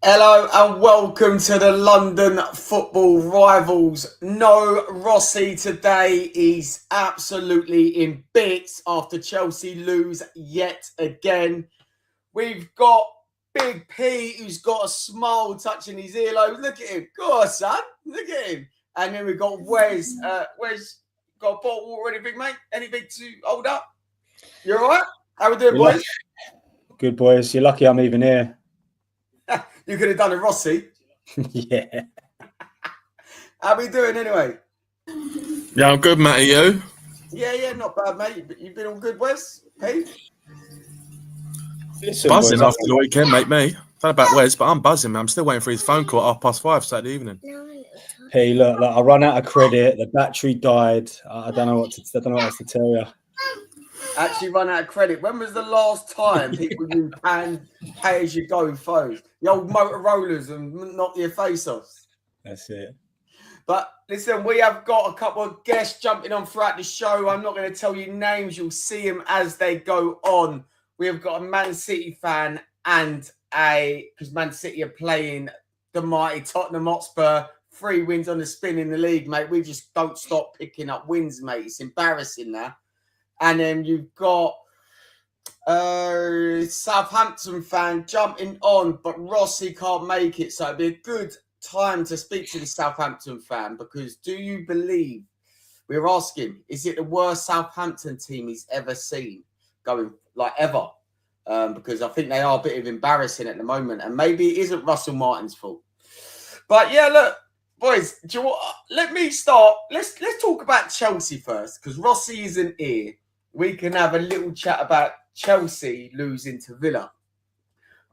Hello and welcome to the London football rivals. No Rossi today. He's absolutely in bits after Chelsea lose yet again. We've got Big P, who's got a smile touching his earlobe. Look at him. Go on, son. Look at him. And then we've got Wes. Wes, got a bottle of water, anything, mate? Anything to hold up? You all right? How we doing, boys? Good, boys. You're lucky I'm even here. You could have done a Rossi. Yeah. How we doing anyway? Yeah, I'm good, Matt. Are you? Yeah, not bad, mate. You've been all good, Wes? Hey? Listen, Buzzing boys, after the weekend, mate. Me. I don't know about Wes, but I'm buzzing, man. I'm still waiting for his phone call at 5:30 Saturday evening. Hey, look, I run out of credit. The battery died. I don't know what else to tell you. Actually run out of credit. When was the last time people used pay as you go phones? The old Motorola's and knock your face off. That's it. But listen, we have got a couple of guests jumping on throughout the show. I'm not going to tell you names. You'll see them as they go on. We have got a Man City fan and because Man City are playing the mighty Tottenham Hotspur. 3 wins on the spin in the league, mate. We just don't stop picking up wins, mate. It's embarrassing now. And then you've got Southampton fan jumping on, but Rossi can't make it. So it'd be a good time to speak to the Southampton fan because do you believe, we're asking, is it the worst Southampton team he's ever seen going, like ever? Because I think they are a bit of embarrassing at the moment. And maybe it isn't Russell Martin's fault. But yeah, look, boys, do you know what? Let me start. Let's talk about Chelsea first because Rossi isn't here. We can have a little chat about Chelsea losing to Villa.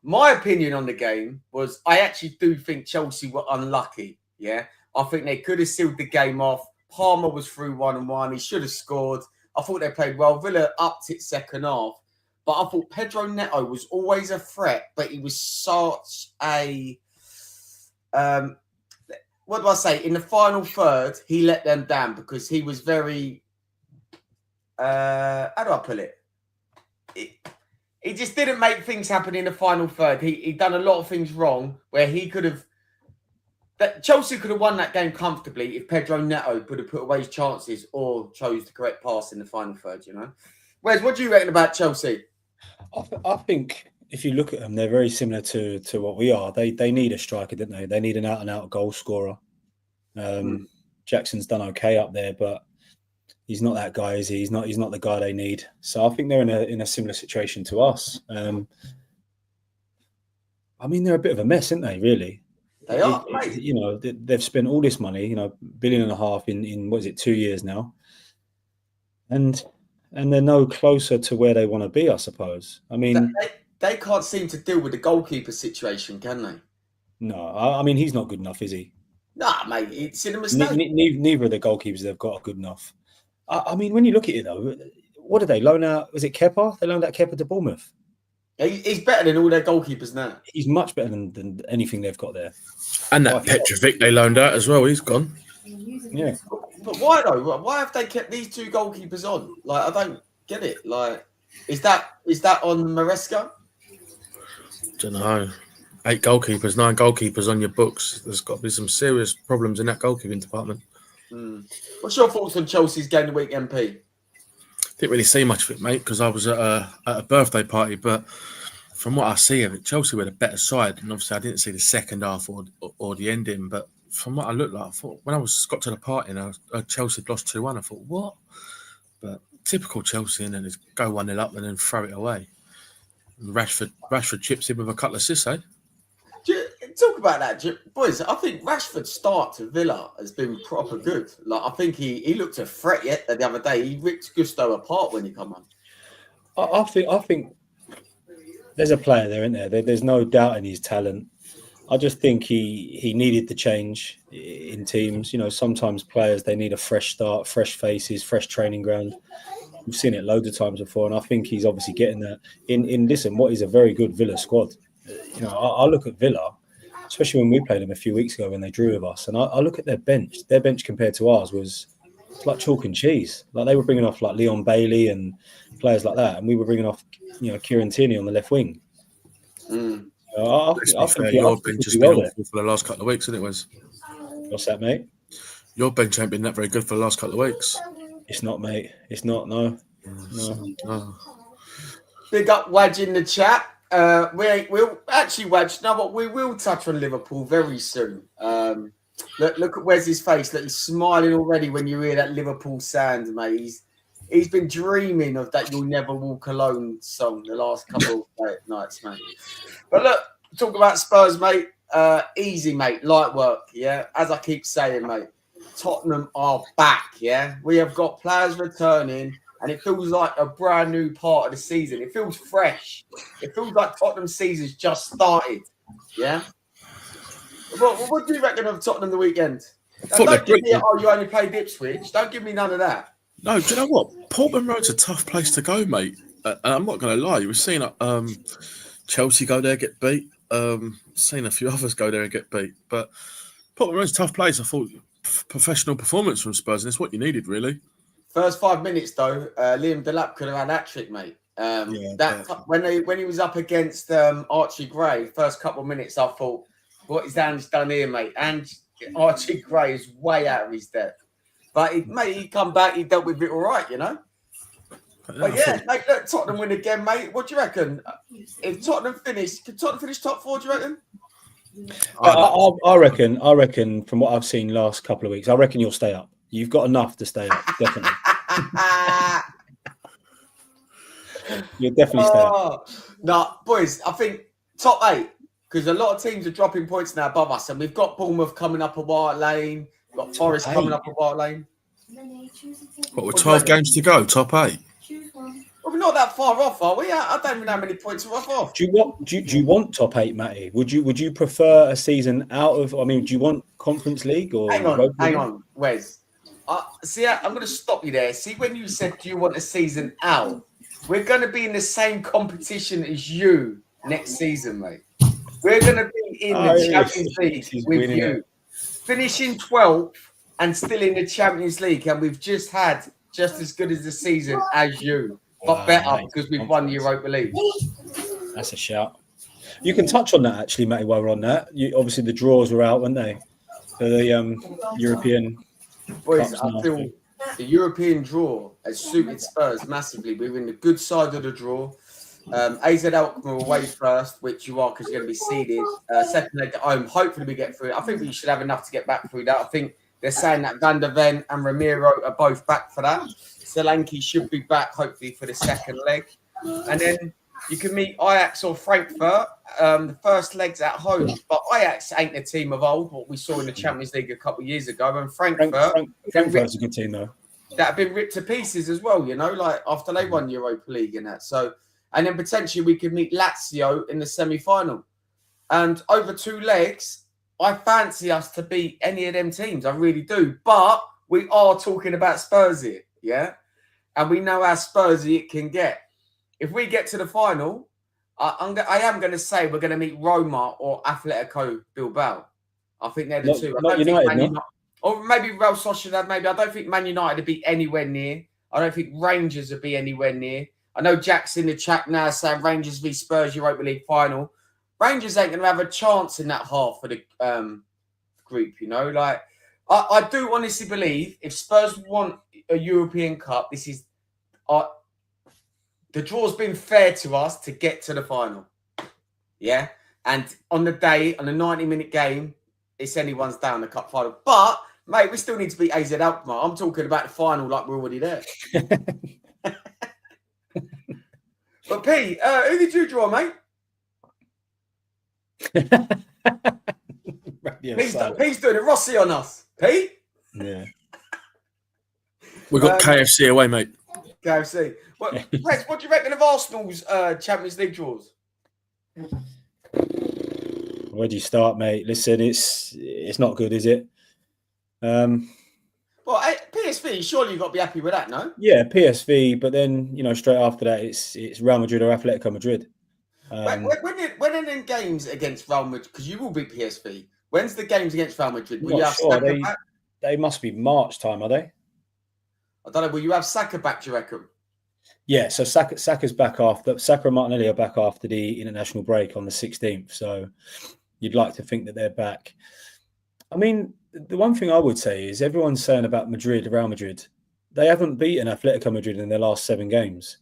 My opinion on the game was I actually do think Chelsea were unlucky. Yeah, I think they could have sealed the game off. Palmer was through 1-1. He should have scored. I thought they played well. Villa upped it second half. But I thought Pedro Neto was always a threat, but he was such a... what do I say? In the final third, he let them down because he was very... how do I put it? He just didn't make things happen in the final third. He done a lot of things wrong where he could have... Chelsea could have won that game comfortably if Pedro Neto would have put away his chances or chose the correct pass in the final third, you know? Wes, what do you reckon about Chelsea? I think if you look at them, they're very similar to what we are. They need a striker, don't they? They need an out-and-out goal scorer. Jackson's done okay up there, but he's not that guy, is he? He's not the guy they need. So I think they're in a similar situation to us. I mean, they're a bit of a mess, aren't they? Really, they are. Mate. You know, they've spent all this money. You know, $1.5 billion in what is it, 2 years now, and they're no closer to where they want to be, I suppose. I mean, they can't seem to deal with the goalkeeper situation, can they? No, I mean he's not good enough, is he? Nah, mate, it's in a mistake. Neither of the goalkeepers they've got are good enough. I mean, when you look at it though, what did they loan out? Was it Kepa? They loaned out Kepa to Bournemouth. He's better than all their goalkeepers now. He's much better than anything they've got there. And that Petrovic they loaned out as well. He's gone. Yeah. But why though? Why have they kept these 2 goalkeepers on? Like, I don't get it. Like, is that on Maresca? Don't know. 8 goalkeepers, 9 goalkeepers on your books. There's got to be some serious problems in that goalkeeping department. What's your thoughts on Chelsea's game of the week, MP? Didn't really see much of it, mate, because I was at a birthday party. But from what I see of it, Chelsea were the better side. And obviously, I didn't see the second half or the ending. But from what I looked like, I thought when I got to the party and Chelsea had lost 2-1, I thought, what? But typical Chelsea, and then just go 1-0 up and then throw it away. And Rashford chips in with a couple of assists, eh? Talk about that, boys. I think Rashford's start to Villa has been proper good. Like, I think he looked a threat the other day. He ripped Gusto apart when he come on. I think there's a player there, isn't there? There's no doubt in his talent. I just think he needed the change in teams. You know, sometimes players, they need a fresh start, fresh faces, fresh training ground. We've seen it loads of times before, and I think he's obviously getting that in what is a very good Villa squad. You know, I look at Villa, especially when we played them a few weeks ago when they drew with us, and I look at their bench. Their bench compared to ours was like chalk and cheese. Like they were bringing off like Leon Bailey and players like that, and we were bringing off, you know, Kieran Tierney on the left wing. I Fair, think your he'll bench has do been well there. awful for the last couple of weeks, isn't it, Wes? What's that, mate? Your bench ain't been that very good for the last couple of weeks. It's not, mate. It's not. No. No. Big up Wadge in the chat. We'll actually, Wadge, you know what? We will touch on Liverpool very soon. Look at Wes's face. Look, he's smiling already when you hear that Liverpool sound, mate. He's been dreaming of that "You'll Never Walk Alone" song the last couple of nights, mate. But look, talk about Spurs, mate. Easy, mate. Light work, yeah. As I keep saying, mate, Tottenham are back, yeah. We have got players returning, and it feels like a brand new part of the season. It feels fresh. It feels like Tottenham's season's just started, yeah. What do you reckon of Tottenham the weekend? Don't give me, you only played Ipswich. Don't give me none of that. No, do you know what? Portman Road's a tough place to go, mate. I'm not going to lie. You were seeing Chelsea go there, get beat. Seen a few others go there and get beat. But Portman Road's a tough place. I thought professional performance from Spurs, and it's what you needed, really. First 5 minutes, though, Liam Delap could have had that trick, mate. When he was up against Archie Gray, first couple of minutes, I thought, what is Ange done here, mate? And Archie Gray is way out of his depth. But he come back, he dealt with it all right, you know. But yeah, mate, look, Tottenham win again, mate. What do you reckon? If Tottenham could Tottenham finish top 4? Do you reckon? I reckon from what I've seen last couple of weeks, I reckon you'll stay up. You've got enough to stay up, definitely. You'll definitely stay up. No, boys, I think top 8, because a lot of teams are dropping points now above us, and we've got Bournemouth coming up a White Lane. We've got Forest coming up a White Lane. What, with 12 games to go, top 8? Well, we're not that far off, are we? I don't even know how many points we're off. Do you want top 8, Matty? Would you prefer a season out of? I mean, do you want Conference League or? Hang on, Wes. See, I'm going to stop you there. See, when you said, "Do you want a season out?" We're going to be in the same competition as you next season, mate. We're going to be in the Champions League with you, finishing 12th and still in the Champions League, and we've just had just as good as the season as you, but better because we've won the Europa League. That's a shout. You can touch on that actually, Matty. While we're on that, obviously the draws were out, weren't they? For the European. Boys, I feel the European draw has suited Spurs massively. We're in the good side of the draw. AZ Alkmaar away first, which you are because you're going to be seeded. Second leg at home. Hopefully we get through it. I think we should have enough to get back through that. I think they're saying that Van der Ven and Ramiro are both back for that. Solanke should be back hopefully for the second leg. And then you can meet Ajax or Frankfurt. The first leg's at home. But Ajax ain't the team of old, what we saw in the Champions League a couple of years ago. And Frankfurt's a good team, though. That have been ripped to pieces as well, you know, like after they won Europa League and that. So, and then potentially we could meet Lazio in the semi-final. And over 2 legs, I fancy us to beat any of them teams. I really do. But we are talking about Spurs here, yeah? And we know how Spursy it can get. If we get to the final, I am going to say we're going to meet Roma or Atletico Bilbao. I think they're the two. Not United, no? Or maybe Real Sociedad, maybe. I don't think Man United would be anywhere near. I don't think Rangers would be anywhere near. I know Jack's in the chat now saying Rangers v Spurs Europa League final. Rangers ain't going to have a chance in that half of the group, you know. Like, I do honestly believe if Spurs want a European Cup, this is... the draw's been fair to us to get to the final. Yeah? And on the day, on a 90-minute game, it's anyone's down the cup final. But, mate, we still need to beat AZ Alkmaar. I'm talking about the final like we're already there. But, P, who did you draw, mate? P's doing it. Rossi on us. P? Yeah. We've got KFC away, mate. KFC. Rex, what do you reckon of Arsenal's Champions League draws? Where do you start, mate? Listen, it's not good, is it? Well, PSV, surely you've got to be happy with that, no? Yeah, PSV, but then, straight after that, it's Real Madrid or Atletico Madrid. When are them games against Real Madrid? Because you will beat PSV. When's the games against Real Madrid? Will you have Saka back? They must be March time, are they? I don't know. Will you have Saka back, do you reckon? Yeah, so Saka's back after Saka and Martinelli are back after the international break on the 16th. So you'd like to think that they're back. I mean, the one thing I would say is everyone's saying about Real Madrid, they haven't beaten Atletico Madrid in their last 7 games.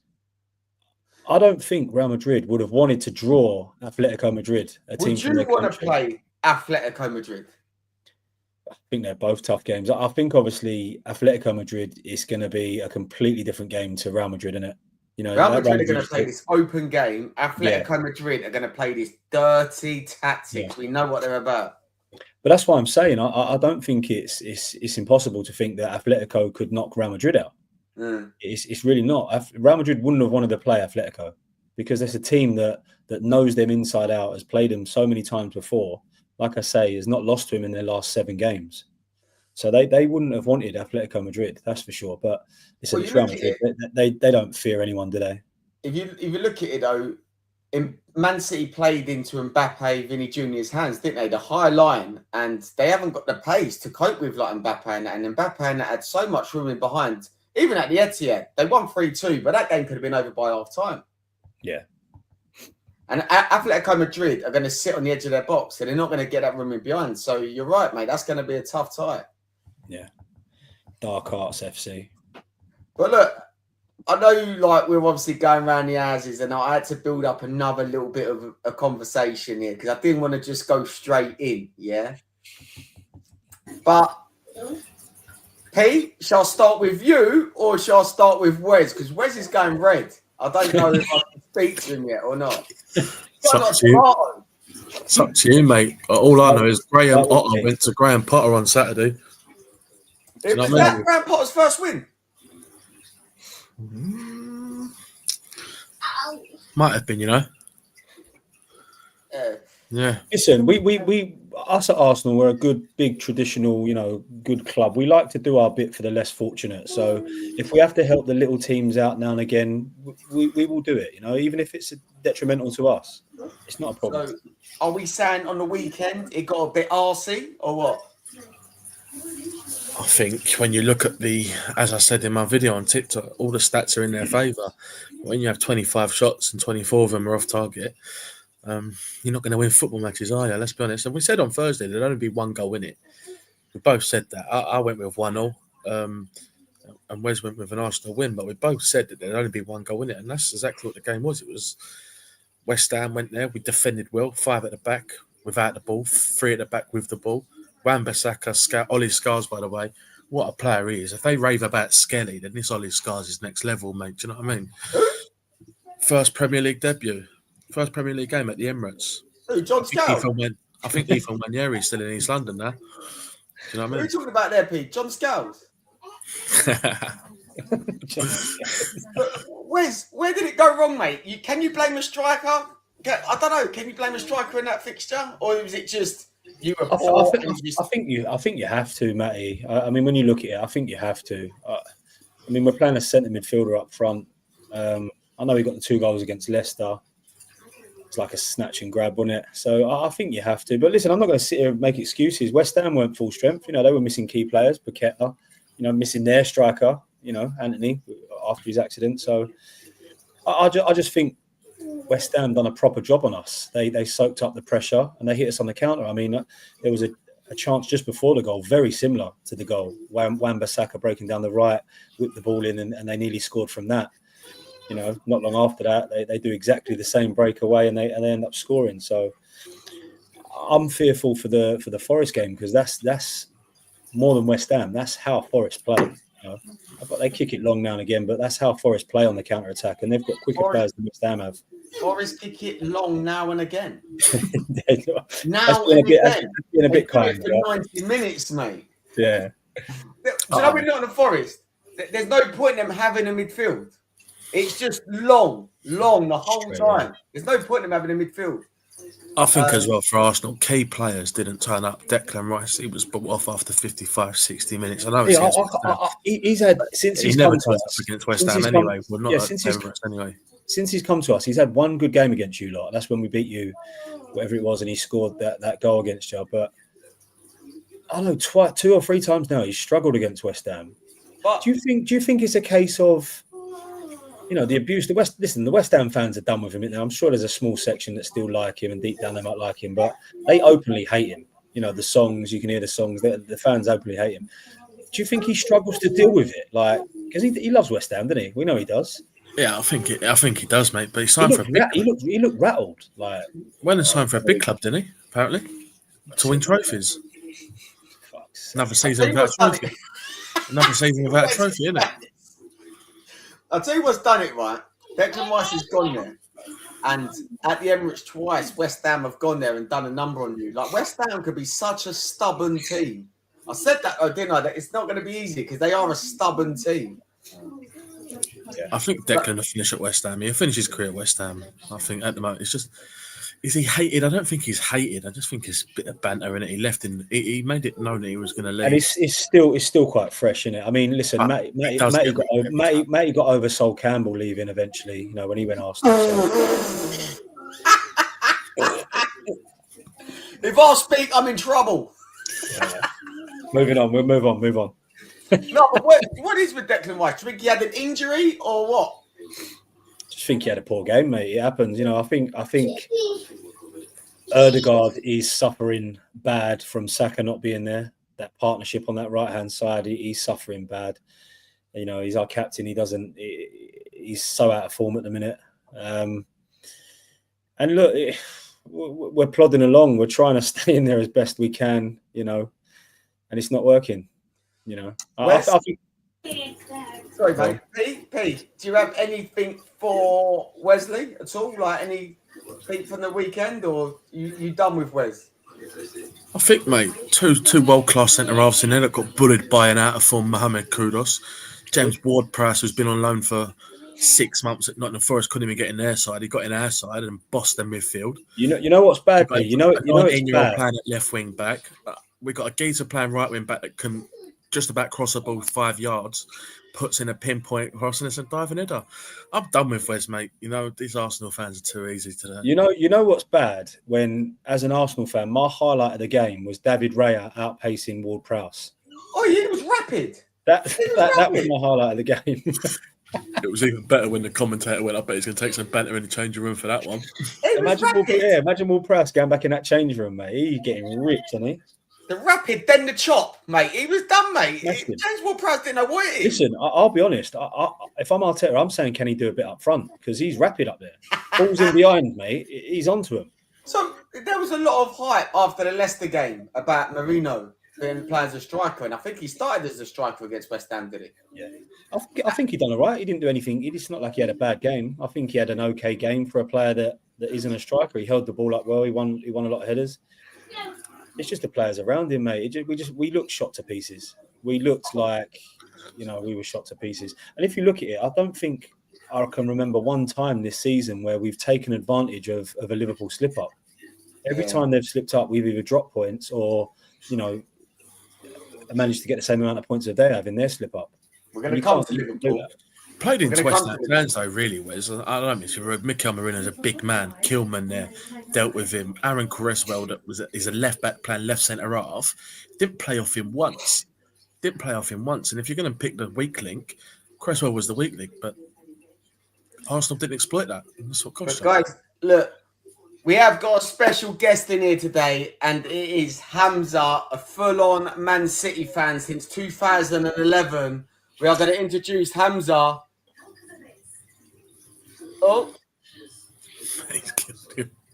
I don't think Real Madrid would have wanted to draw Atletico Madrid, a team Would from their you want to country. play Atletico Madrid? I think they're both tough games. I think obviously Atletico Madrid is going to be a completely different game to Real Madrid, isn't it? You know, Real that Madrid Real are going to play this open game. Atletico Madrid are going to play this dirty tactics. Yeah. We know what they're about. But that's why I'm saying I don't think it's impossible to think that Atletico could knock Real Madrid out. It's really not. Real Madrid wouldn't have wanted to play Atletico because there's a team that knows them inside out, has played them so many times before. Like I say, has not lost to him in their last 7 games. So they wouldn't have wanted Atletico Madrid, that's for sure. But it's Real Madrid. They don't fear anyone, do they? If you look at it though, Man City played into Mbappe, Vinny Jr.'s hands, didn't they? The high line, and they haven't got the pace to cope with like Mbappe and that. And Mbappe and that had so much room in behind. Even at the Etihad, they won 3-2, but that game could have been over by half time. Yeah. And Atletico Madrid are going to sit on the edge of their box, and they're not going to get that room in behind. So you're right, mate. That's going to be a tough tie. Yeah. Dark Arts FC. But look, I know like we're obviously going around the houses, and I had to build up another little bit of a conversation here because I didn't want to just go straight in, yeah? But P, shall I start with you or shall I start with Wes? Because Wes is going red. I don't know if I can speak to him yet or not. It's up to you, mate. All I know is Graham Potter went to Graham Potter on Saturday. Was that Graham Potter's first win? Might have been, you know. Yeah. Listen, we us at Arsenal, we're a good, big, traditional, good club. We like to do our bit for the less fortunate. So if we have to help the little teams out now and again, we will do it. Even if it's detrimental to us, it's not a problem. So, are we saying on the weekend it got a bit arsey or what? I think when you look at as I said in my video on TikTok, all the stats are in their favour. When you have 25 shots and 24 of them are off target, you're not going to win football matches, are you? Let's be honest. And we said on Thursday there'd only be 1 goal in it. We both said that. I went with 1-0, and Wes went with an Arsenal win, but we both said that there'd only be 1 goal in it, and that's exactly what the game was. It was West Ham went there, we defended well, 5 at the back without the ball, 3 at the back with the ball. Wan-Bissaka, Ollie Scars, by the way, what a player he is. If they rave about Skelly, then this Ollie Scars is next level, mate. Do you know what I mean? First Premier League debut. First Premier League game at the Emirates. Who, John Scales? I think Ethan Wanyeri's still in East London now. Do you know what I mean? Who are you talking about there, Pete? John Scales? Where did it go wrong, mate? Can you blame a striker? I don't know. Can you blame a striker in that fixture? Or was it just... I think you have to, Matty. I mean, when you look at it, I think you have to. I mean, we're playing a centre midfielder up front. I know he got the 2 goals against Leicester. It's like a snatch and grab, wasn't it? So I think you have to. But listen, I'm not going to sit here and make excuses. West Ham weren't full strength. They were missing key players. Paqueta, missing their striker. Anthony after his accident. So I just think West Ham done a proper job on us. They soaked up the pressure and they hit us on the counter. I mean, there was a chance just before the goal, very similar to the goal. Wan-Bissaka breaking down the right, whipped the ball in, and they nearly scored from that. Not long after that, they do exactly the same breakaway and they end up scoring. So I'm fearful for the Forest game because that's more than West Ham. That's how Forest play. They kick it long now and again, but that's how Forest play on the counter attack, and they've got quicker players than West Ham have. Forest kick it long now and again. Now and again. That's been a bit kind. For 90 minutes, mate. Yeah. We're not in the Forest. There's no point in them having a midfield. It's just long the whole time. There's no point in them having a midfield. I think as well for Arsenal, key players didn't turn up. Declan Rice, he was brought off after 55, 60 minutes. I know he's had since he's never come to turned us up against West Ham anyway. Well, not anyway. Since he's come to us, he's had 1 good game against you lot. That's when we beat you, whatever it was, and he scored that goal against you. But I know 2 or 3 times now he's struggled against West Ham. But do you think it's a case of the abuse. The West Ham fans are done with him now. I'm sure there's a small section that still like him, and deep down they might like him, but they openly hate him. The songs, you can hear the songs. The fans openly hate him. Do you think he struggles to deal with it? Like, because he loves West Ham, doesn't he? We know he does. Yeah, I think he does, mate. But he signed for a big club. He looked rattled. Like, went and signed for a big club, didn't he? Apparently, to win trophies. Another season without a trophy. Another season without a trophy, isn't it? I'll tell you what's done it, right? Declan Rice has gone there. And at the Emirates twice, West Ham have gone there and done a number on you. Like, West Ham could be such a stubborn team. I said that, didn't I? That it's not going to be easy because they are a stubborn team. Yeah. I think Declan will finish at West Ham. He'll finish his career at West Ham. I think at the moment, it's just... Is he hated? I don't think he's hated. I just think it's a bit of banter in it. He left in. He made it known that he was going to leave. And it's still quite fresh, isn't it? I mean, listen, Matty got over Sol Campbell leaving eventually. When he went Arsenal. If I speak, I'm in trouble. Yeah. Moving on. We'll move on. No, but what is with Declan Rice? Do you think he had an injury or what? I think he had a poor game, mate. It happens. I think Ødegaard is suffering bad from Saka not being there. That partnership on that right-hand side, he's suffering bad. He's our captain. He's so out of form at the minute. And look, we're plodding along. We're trying to stay in there as best we can, and it's not working. I think. Sorry, mate. P, do you have anything for Wesley at all? Like anything from the weekend, or you done with Wes? I think, mate, two world-class centre-halves in there that got bullied by an out-of-form Mohamed Kudus. James Ward-Prowse, who's been on loan for 6 months at Nottingham Forest, couldn't even get in their side. He got in our side and bossed their midfield. You know what's bad, P? You know it's bad. Playing at left wing back. We got a geezer playing right wing back that can just about cross the ball 5 yards, puts in a pinpoint cross and it's a diving header. I'm done with Wes, mate. These Arsenal fans are too easy today. You know what's bad? When, as an Arsenal fan, my highlight of the game was David Raya outpacing Ward-Prowse. Oh, he was rapid. That was my highlight of the game. It was even better when the commentator went, I bet he's going to take some banter in the changing room for that one. Imagine Ward-Prowse going back in that change room, mate. He's getting ripped, isn't he? The rapid, then the chop, mate. He was done, mate. James Ward-Prowse didn't know what it is. Listen, I'll be honest. If I'm Arteta, I'm saying, can he do a bit up front? Because he's rapid up there. Balls in behind, mate. He's onto him. So there was a lot of hype after the Leicester game about Marino being playing as a striker, and I think he started as a striker against West Ham, did he? Yeah. I think he done all right. He didn't do anything. It's not like he had a bad game. I think he had an okay game for a player that isn't a striker. He held the ball up well. He won a lot of headers. It's just the players around him, mate. We looked shot to pieces. We looked like, we were shot to pieces. And if you look at it, I don't think I can remember one time this season where we've taken advantage of a Liverpool slip up. Every time they've slipped up, we've either dropped points or, managed to get the same amount of points as they have in their slip up. We're going to come to Liverpool. Played into West Ham hands though, really, Wes. I don't know if you're Mikel Merino's a big man. Kilman there dealt with him. Aaron Cresswell is a left back playing left centre half. Didn't play off him once. And if you're going to pick the weak link, Cresswell was the weak link, but Arsenal didn't exploit that. That's what cost. Guys, look, we have got a special guest in here today, and it is Hamza, a full-on Man City fan since 2011. We are going to introduce Hamza. Oh.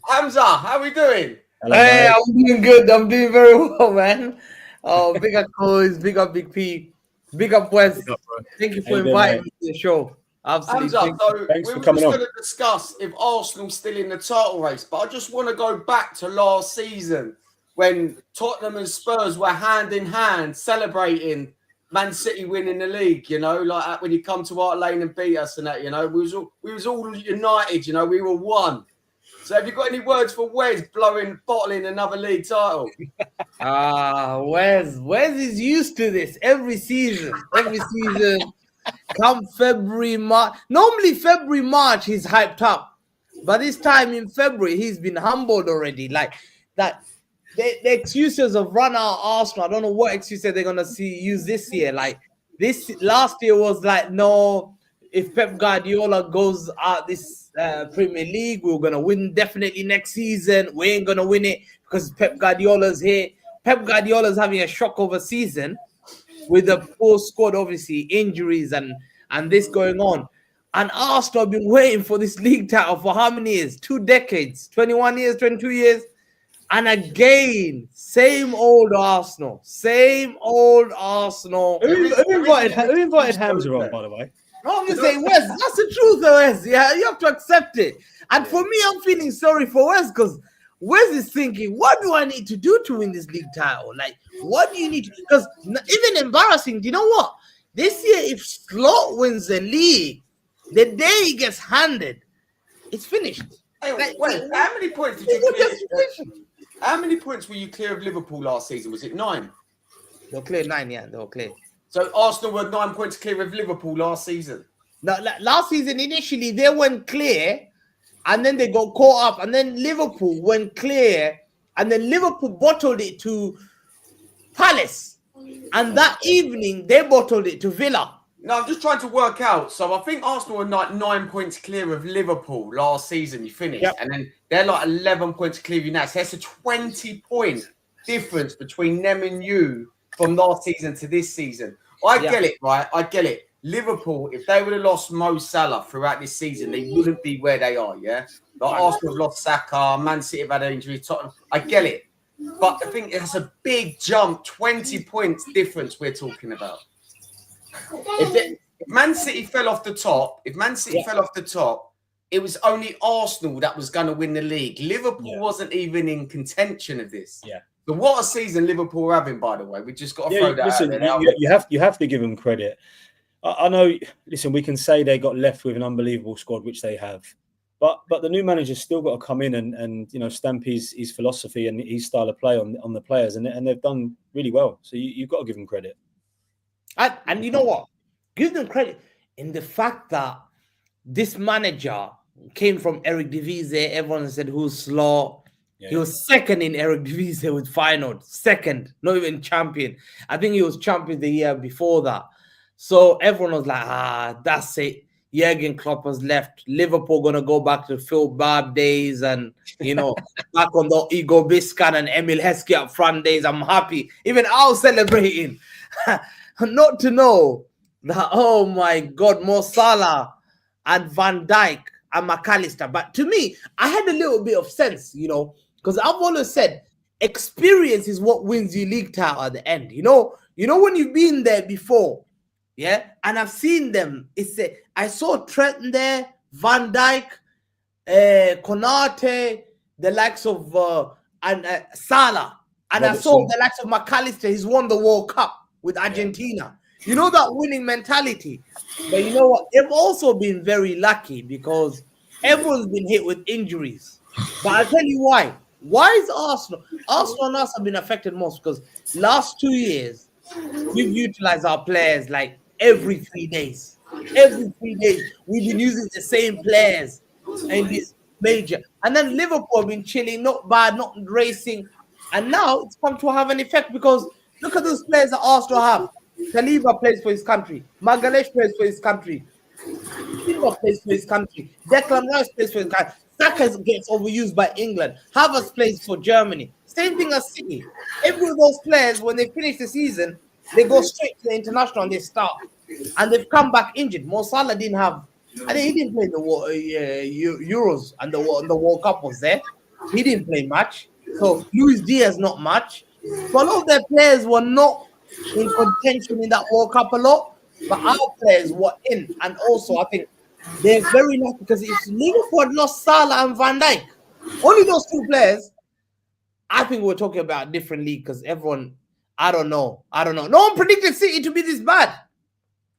Hamza, how are we doing? Hello, hey, I'm doing good. I'm doing very well, man. Oh, big up Coles, big up Big P, big up Wes. Thank you for inviting me to the show. Absolutely. Hamza, so we were just going to discuss if Arsenal's still in the title race, but I just want to go back to last season when Tottenham and Spurs were hand in hand celebrating Man City winning the league, like when you come to Art Lane and beat us and that, we was all united, we were one. So have you got any words for Wes bottling another league title? Wes is used to this every season. Come February, March. Normally February, March, he's hyped up. But this time in February, he's been humbled already. Like that. The excuses of run out Arsenal, I don't know what excuses they're gonna use this year. Like this last year was like, no, if Pep Guardiola goes out this Premier League, we're gonna win definitely next season. We ain't gonna win it because Pep Guardiola's here. Pep Guardiola's having a shock of a season with a poor squad, obviously injuries and this going on. And Arsenal have been waiting for this league title for how many years? 2 decades, 21 years, 22 years. And again, same old Arsenal. Same old Arsenal. Who invited Hamza on, by the way? No, I'm just saying, Wes, that's the truth, though, Wes. Yeah, you have to accept it. And for me, I'm feeling sorry for Wes because Wes is thinking, what do I need to do to win this league title? Like, what do you need to do? Because even embarrassing, do you know what? This year, if Slot wins the league, the day he gets handed, it's finished. Hey, Like, wait, how many points did you clear? How many points were you clear of Liverpool last season? Was it 9? They'll clear 9, yeah, they'll clear. So Arsenal were 9 points clear of Liverpool last season. Now, last season, initially, they went clear, and then they got caught up, and then Liverpool went clear, and then Liverpool bottled it to Palace. And that evening, they bottled it to Villa. No, I'm just trying to work out. So I think Arsenal were like 9 points clear of Liverpool last season. You finished, Yep. and then they're like 11 points clear of you now. So that's a 20-point difference between them and you from last season to this season. I get it, right? I get it. Liverpool, if they would have lost Mo Salah throughout this season, they wouldn't be where they are. Yeah, like Arsenal have lost Saka, Man City have had an injury. Tottenham. I get it, but I think it's a big jump. 20 points difference we're talking about. If Man City fell off the top, it was only Arsenal that was going to win the league. Liverpool wasn't even in contention of this. Yeah. But what a season Liverpool are having, by the way. We just got to throw that listen, out there. you have to give them credit. I know. Listen, we can say they got left with an unbelievable squad, which they have, but the new manager's still got to come in and stamp his philosophy and his style of play on the players, and they've done really well. So you've got to give them credit. And you know what? Give them credit in the fact that this manager came from Eric Divise. Everyone said, who's slow? Yeah. He was second in Eric Divise with Feyenoord. Second, not even champion. I think he was champion the year before that. So everyone was like, that's it. Jurgen Klopp has left. Liverpool going to go back to Phil Barb days and, back on the Igor Biscan and Emil Heskey up front days. I'm happy. Even I was celebrating. Not to know that, oh my God, Mo Salah and Van Dijk and McAllister. But to me, I had a little bit of sense, because I've always said experience is what wins you league title at the end. You know when you've been there before, yeah. And I've seen them. I saw Trent there, Van Dijk, Konate, the likes of Salah, and I saw the likes of McAllister. He's won the World Cup with Argentina. You know that winning mentality. But you know what? They've also been very lucky because everyone's been hit with injuries. But I'll tell you why. Why is Arsenal and us have been affected most? Because last 2 years, we've utilized our players like every 3 days. Every 3 days, we've been using the same players in this major. And then Liverpool have been chilling, not bad, not racing. And now it's come to have an effect because look at those players that Arsenal have. Saliba plays for his country. Magalhaes plays for his country. Silva plays for his country. Declan Rice plays for his country. Saka gets overused by England. Havertz plays for Germany. Same thing as City. Every of those players, when they finish the season, they go straight to the international and they start. And they've come back injured. Mo Salah didn't have. I think he didn't play the Euros and the World Cup was there. He didn't play much. So Luis Diaz not much. So a lot of their players were not in contention in that World Cup a lot, but our players were in. And also, I think they're very lucky because if Liverpool had lost Salah and Van Dijk, only those two players, I think we're talking about a different league because everyone, I don't know. No one predicted City to be this bad.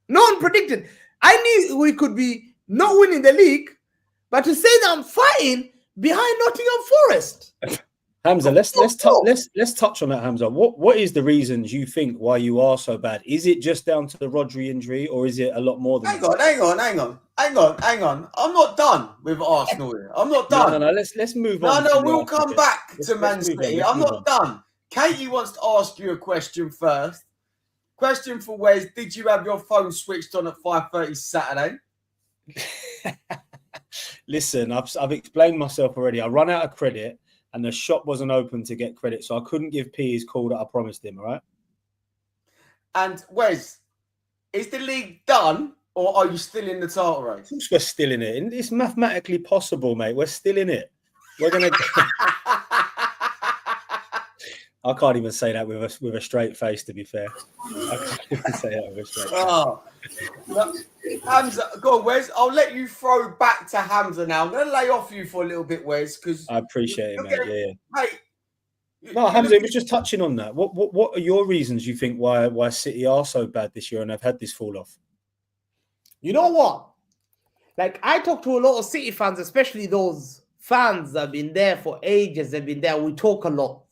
No one predicted. I knew we could be not winning the league, but to say that I'm fighting behind Nottingham Forest. Hamza, let's touch on that, Hamza. What is the reasons you think why you are so bad? Is it just down to the Rodri injury, or is it a lot more than? Hang on. I'm not done with Arsenal here. I'm not done. No. Let's move on. No, we'll come back to Man City. I'm not done. Katie wants to ask you a question first. Question for Wes: did you have your phone switched on at 5:30 Saturday? Listen, I've explained myself already. I run out of credit, and the shop wasn't open to get credit, so I couldn't give P his call that I promised him. All right. And Wes, is the league done, or are you still in the title race? Of course, we're still in it. It's mathematically possible, mate. We're still in it. We're gonna. I can't even say that with a straight face. To be fair, I can't even say that with a straight face. Oh, Hamza, go on, Wes. I'll let you throw back to Hamza now. I'm going to lay off you for a little bit, Wes, because I appreciate it, mate. Yeah. Mate, no, Hamza, it was just touching on that. What are your reasons you think why City are so bad this year and have had this fall off? You know what? Like, I talk to a lot of City fans, especially those fans that have been there for ages. They've been there. We talk a lot.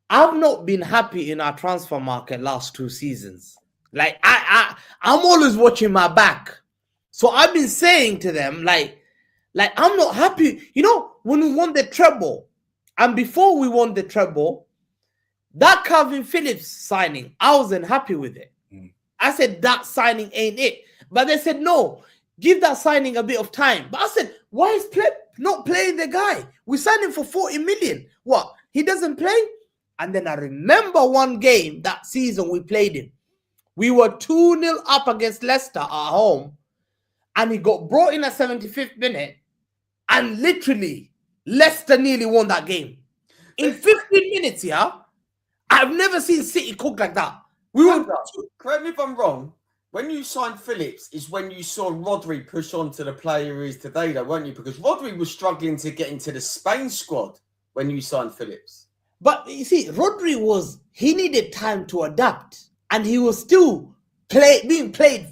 I've not been happy in our transfer market last 2 seasons. Like, I'm always watching my back. So I've been saying to them, like I'm not happy. You know, when we won the treble, and before we won the treble, that Calvin Phillips signing, I wasn't happy with it. I said, that signing ain't it. But they said, no, give that signing a bit of time. But I said, why is Pep not playing the guy? We signed him for 40 million. What? He doesn't play? And then I remember one game that season we played him. We were 2-0 up against Leicester at home. And he got brought in at 75th minute. And literally, Leicester nearly won that game. In 15 minutes, yeah? I've never seen City cook like that. Correct me if I'm wrong. When you signed Phillips is when you saw Rodri push on to the player he is today, though, weren't you? Because Rodri was struggling to get into the Spain squad when you signed Phillips. But you see, Rodri he needed time to adapt. And he was still being played.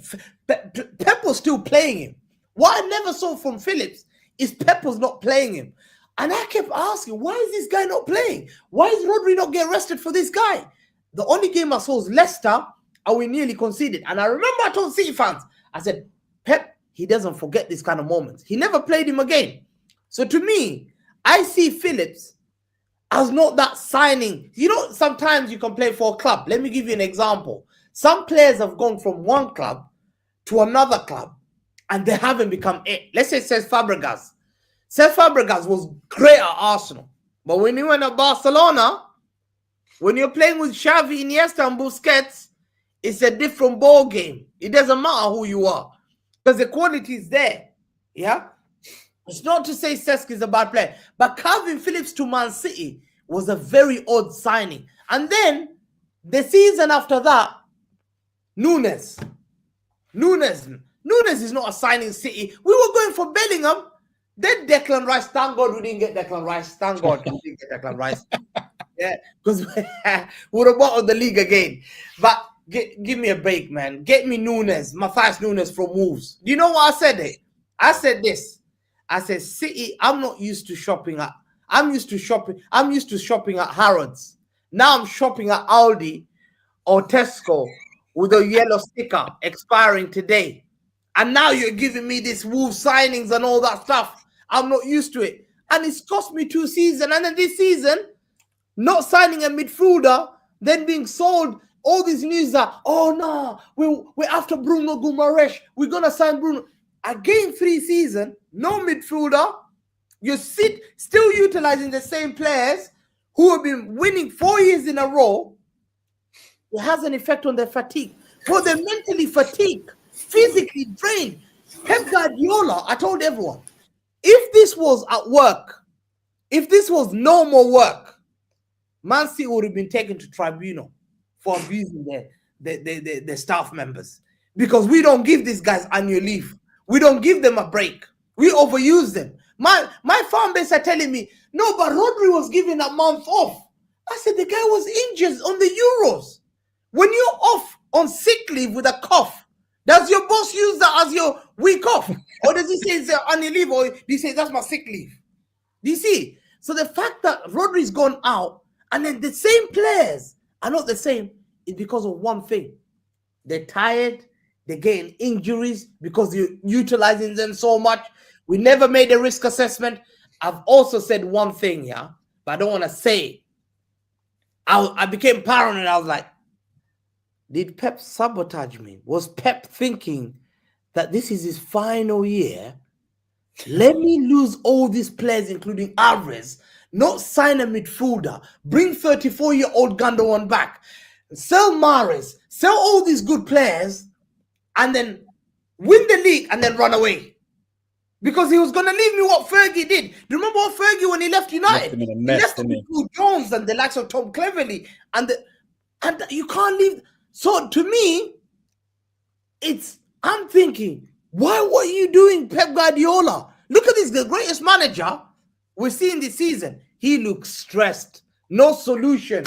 Pep was still playing him. What I never saw from Phillips is Pep was not playing him. And I kept asking, why is this guy not playing? Why is Rodri not getting rested for this guy? The only game I saw was Leicester, and we nearly conceded. And I remember I told City fans, I said, Pep, he doesn't forget this kind of moments. He never played him again. So to me, I see Phillips as not that signing. You know, sometimes you can play for a club. Let me give you an example. Some players have gone from one club to another club, and they haven't become it. Let's say Cesc Fabregas. Cesc Fabregas was great at Arsenal. But when he went to Barcelona, when you're playing with Xavi, Iniesta, and Busquets, it's a different ball game. It doesn't matter who you are, because the quality is there. Yeah? It's not to say Cesc is a bad player, but Calvin Phillips to Man City was a very odd signing. And then the season after that, Nunes is not a signing City. We were going for Bellingham. Then Declan Rice. Thank God we didn't get Declan Rice. Thank God we didn't get Declan Rice. Yeah, because we would have bottled the league again. But give me a break, man. Get me Nunes, Matthias Nunes from Wolves. Do you know what I said? I said this. I said, City, I'm used to shopping at Harrods. Now I'm shopping at Aldi or Tesco with a yellow sticker expiring today. And now you're giving me this Wolves signings and all that stuff. I'm not used to it. And it's cost me 2 seasons. And then this season, not signing a midfielder, then being sold. All these news that, oh no, we're after Bruno Guimaraes. We're going to sign Bruno. Again, 3 seasons, no midfielder. You're still utilizing the same players who have been winning 4 years in a row. It has an effect on their fatigue. Well, they're mentally fatigued, physically drained. Pep Guardiola, I told everyone, if this was at work, if this was normal work, Man City would have been taken to tribunal for abusing their staff members. Because we don't give these guys annual leave. We don't give them a break. We overuse them. My fan base are telling me, no, but Rodri was given a month off. I said, the guy was injured on the Euros. When you're off on sick leave with a cough, does your boss use that as your week off? Or does he say it's annual leave? Or do you say that's my sick leave? Do you see? So the fact that Rodri's gone out and then the same players are not the same is because of one thing. They're tired. They're getting injuries because you're utilizing them so much. We never made a risk assessment. I've also said one thing, yeah, but I don't want to say it. I became paranoid. I was like, did Pep sabotage me? Was Pep thinking that this is his final year. Let me lose all these players, including Alvarez, not sign a midfielder, bring 34-year-old Gundogan back, sell Mahrez, sell all these good players, and then win the league and then run away. Because he was going to leave me what Fergie did. Do you remember what Fergie when he left United? Left him in a mess, he left didn't he? with Jones and the likes of Tom Cleverley. And you can't leave. So to me, I'm thinking, why were you doing Pep Guardiola? Look at this, the greatest manager we're seeing this season. He looks stressed. No solution.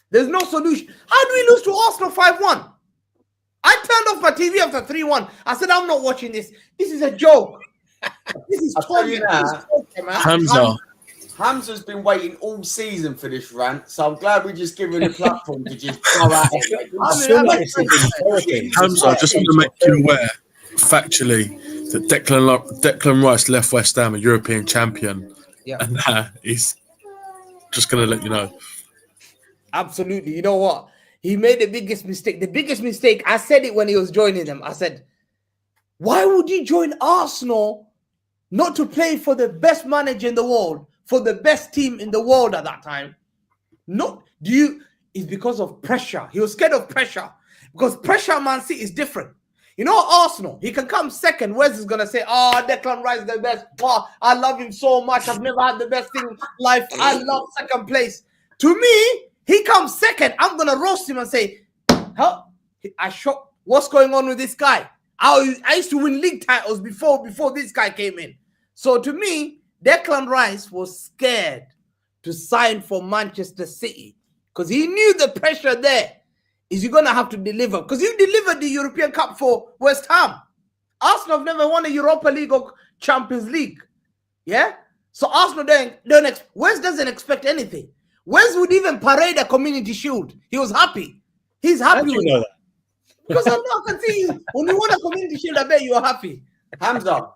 There's no solution. How do we lose to Arsenal 5-1? I turned off my TV after 3-1. I said, I'm not watching this. This is a joke. This is torture, Hamza. Hamza's been waiting all season for this rant, so I'm glad we just give him a platform to just go at it. Hamza, just want to make you aware, factually, that Declan Rice left West Ham a European champion. Yeah. And he's just going to let you know. Absolutely. You know what? He made the biggest mistake. The biggest mistake, I said it when he was joining them. I said, why would you join Arsenal not to play for the best manager in the world, for the best team in the world at that time? It's because of pressure. He was scared of pressure. Because pressure, Man City, is different. You know, Arsenal, he can come second. Wes is going to say, Declan Rice is the best. Oh, I love him so much. I've never had the best thing in life. I love second place. To me, he comes second. I'm going to roast him and say, what's going on with this guy? I used to win league titles before this guy came in. So to me, Declan Rice was scared to sign for Manchester City because he knew the pressure there is you're going to have to deliver. Because you delivered the European Cup for West Ham. Arsenal have never won a Europa League or Champions League. Yeah? So Arsenal Wes doesn't expect anything. Wes would even parade a Community Shield. He was happy. He's happy with that. Because I can see when you won a Community Shield, I bet you are happy. Hamza.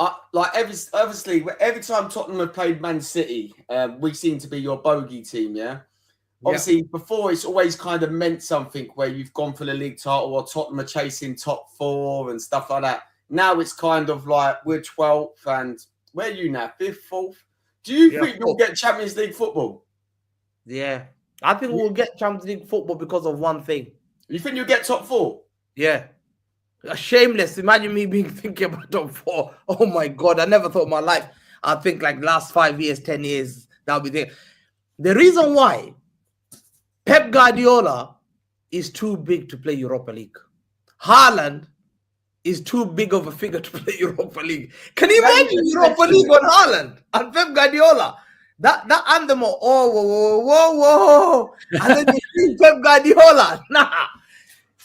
Obviously, every time Tottenham have played Man City, we seem to be your bogey team, yeah? Obviously, before it's always kind of meant something where you've gone for the league title or Tottenham are chasing top 4 and stuff like that. Now it's kind of like we're 12th and where are you now? 5th, 4th? Do you think you'll get Champions League football? Yeah. I think we'll get Champions League football because of one thing. You think you'll get top 4? Yeah. Shameless. Imagine me thinking about top 4. Oh my God. I never thought in my life. I think like last 5 years, 10 years, that'll be there. The reason why Pep Guardiola is too big to play Europa League. Haaland is too big of a figure to play Europa League. Can you imagine Europa League on Haaland and Pep Guardiola? That anthem, whoa. And then you see Pep Guardiola. Nah.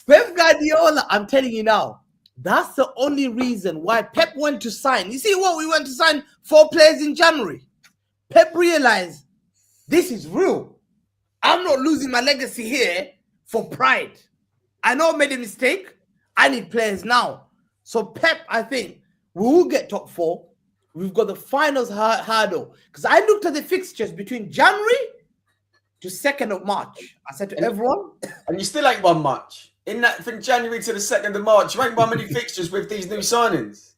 Pep Guardiola, I'm telling you now, that's the only reason why Pep went to sign. You see what? We went to sign 4 players in January. Pep realized this is real. I'm not losing my legacy here for pride. I know I made a mistake. I need players now. So Pep, I think, we will get top 4. We've got the finals hurdle. Because I looked at the fixtures between January to 2nd of March. I said to everyone. And you still ain't won much. In that from January to the 2nd of March, you ain't won many fixtures with these new signings.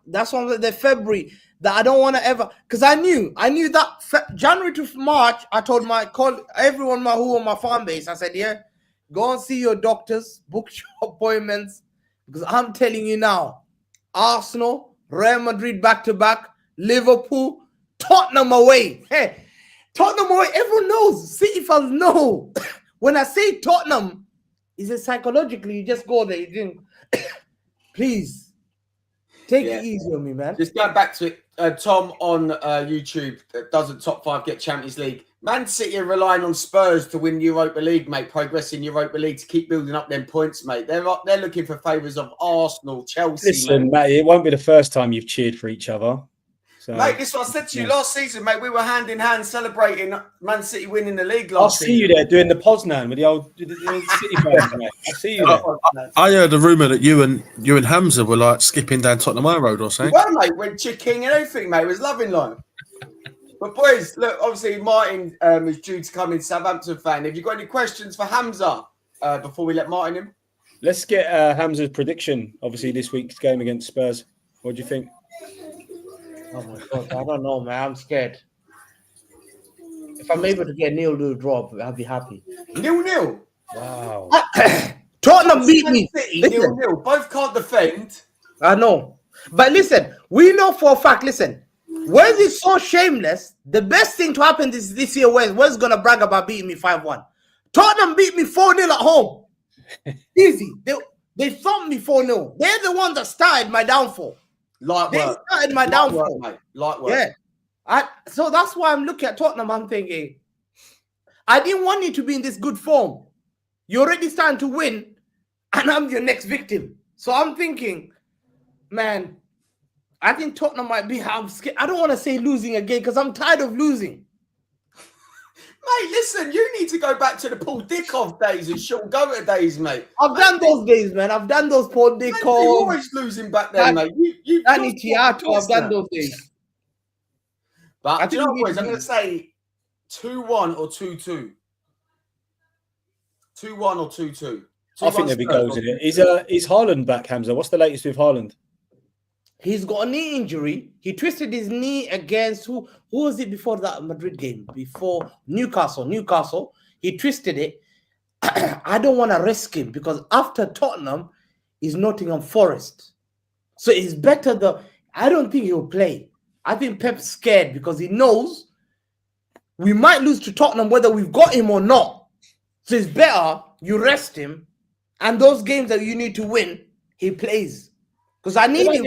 That's one of the February that I don't want to ever, because I knew that January to March, I told everyone who on my fan base, I said, yeah, go and see your doctors, book your appointments, because I'm telling you now, Arsenal, Real Madrid back-to-back, Liverpool, Tottenham away. Hey, Tottenham away, everyone knows, City fans know. When I say Tottenham, is it psychologically, you just go there, you think, please, take it easy on me, man. Just going back to it, Tom on YouTube, doesn't top 5 get Champions League? Man City are relying on Spurs to win Europa League, mate, progress in Europa League to keep building up them points, mate. They're looking for favours of Arsenal, Chelsea. Listen, mate, it won't be the first time you've cheered for each other. So, mate, this is what I said to you last season, mate. We were hand in hand celebrating Man City winning the league last season. I'll see you there doing the Poznan with the old City fans, mate. I'll see you there. I heard a rumour that you and Hamza were like skipping down Tottenham High Road or something. Well, mate, we're chicking and everything, mate. It was loving life. But boys, look, obviously Martin is due to come in, Southampton fan. Have you got any questions for Hamza before we let Martin in? Let's get Hamza's prediction. Obviously, this week's game against Spurs. What do you think? Oh my God, I don't know, man. I'm scared. If I'm able to get 0-0 draw, I'll be happy. 0-0. Wow. Tottenham beat me. City 0-0. Both can't defend. I know. But listen, we know for a fact, listen, Wes is so shameless. The best thing to happen this year, Wes is going to brag about beating me 5-1. Tottenham beat me 4-0 at home. Easy. They thumped me 4-0. They're the ones that started my downfall. Light They work. started my downfall. Work, mate. Light work. Yeah. So that's why I'm looking at Tottenham. I'm thinking, I didn't want you to be in this good form. You're already starting to win, and I'm your next victim. So I'm thinking, man, I think Tottenham might be. I'm scared. I don't want to say losing again because I'm tired of losing. Mate, listen, you need to go back to the Paul Dickoff days and Sean Goater days, mate. I've done those days, man. I've done those Paul You're Dickoff. always losing back then, mate. Danny Tiato, I've done those days. But I do you think know we what, need boys? I'm to going to say 2-1 or 2-2. 2-1 or 2-2. I think there'll be goals in it. Is Haaland back, Hamza? What's the latest with Haaland? He's got a knee injury. He twisted his knee against who was it before that Madrid game? Before Newcastle. He twisted it. I don't want to risk him because after Tottenham is Nottingham Forest. So it's better I don't think he'll play. I think Pep's scared because he knows we might lose to Tottenham whether we've got him or not. So it's better you rest him, and those games that you need to win, he plays. Because I need him.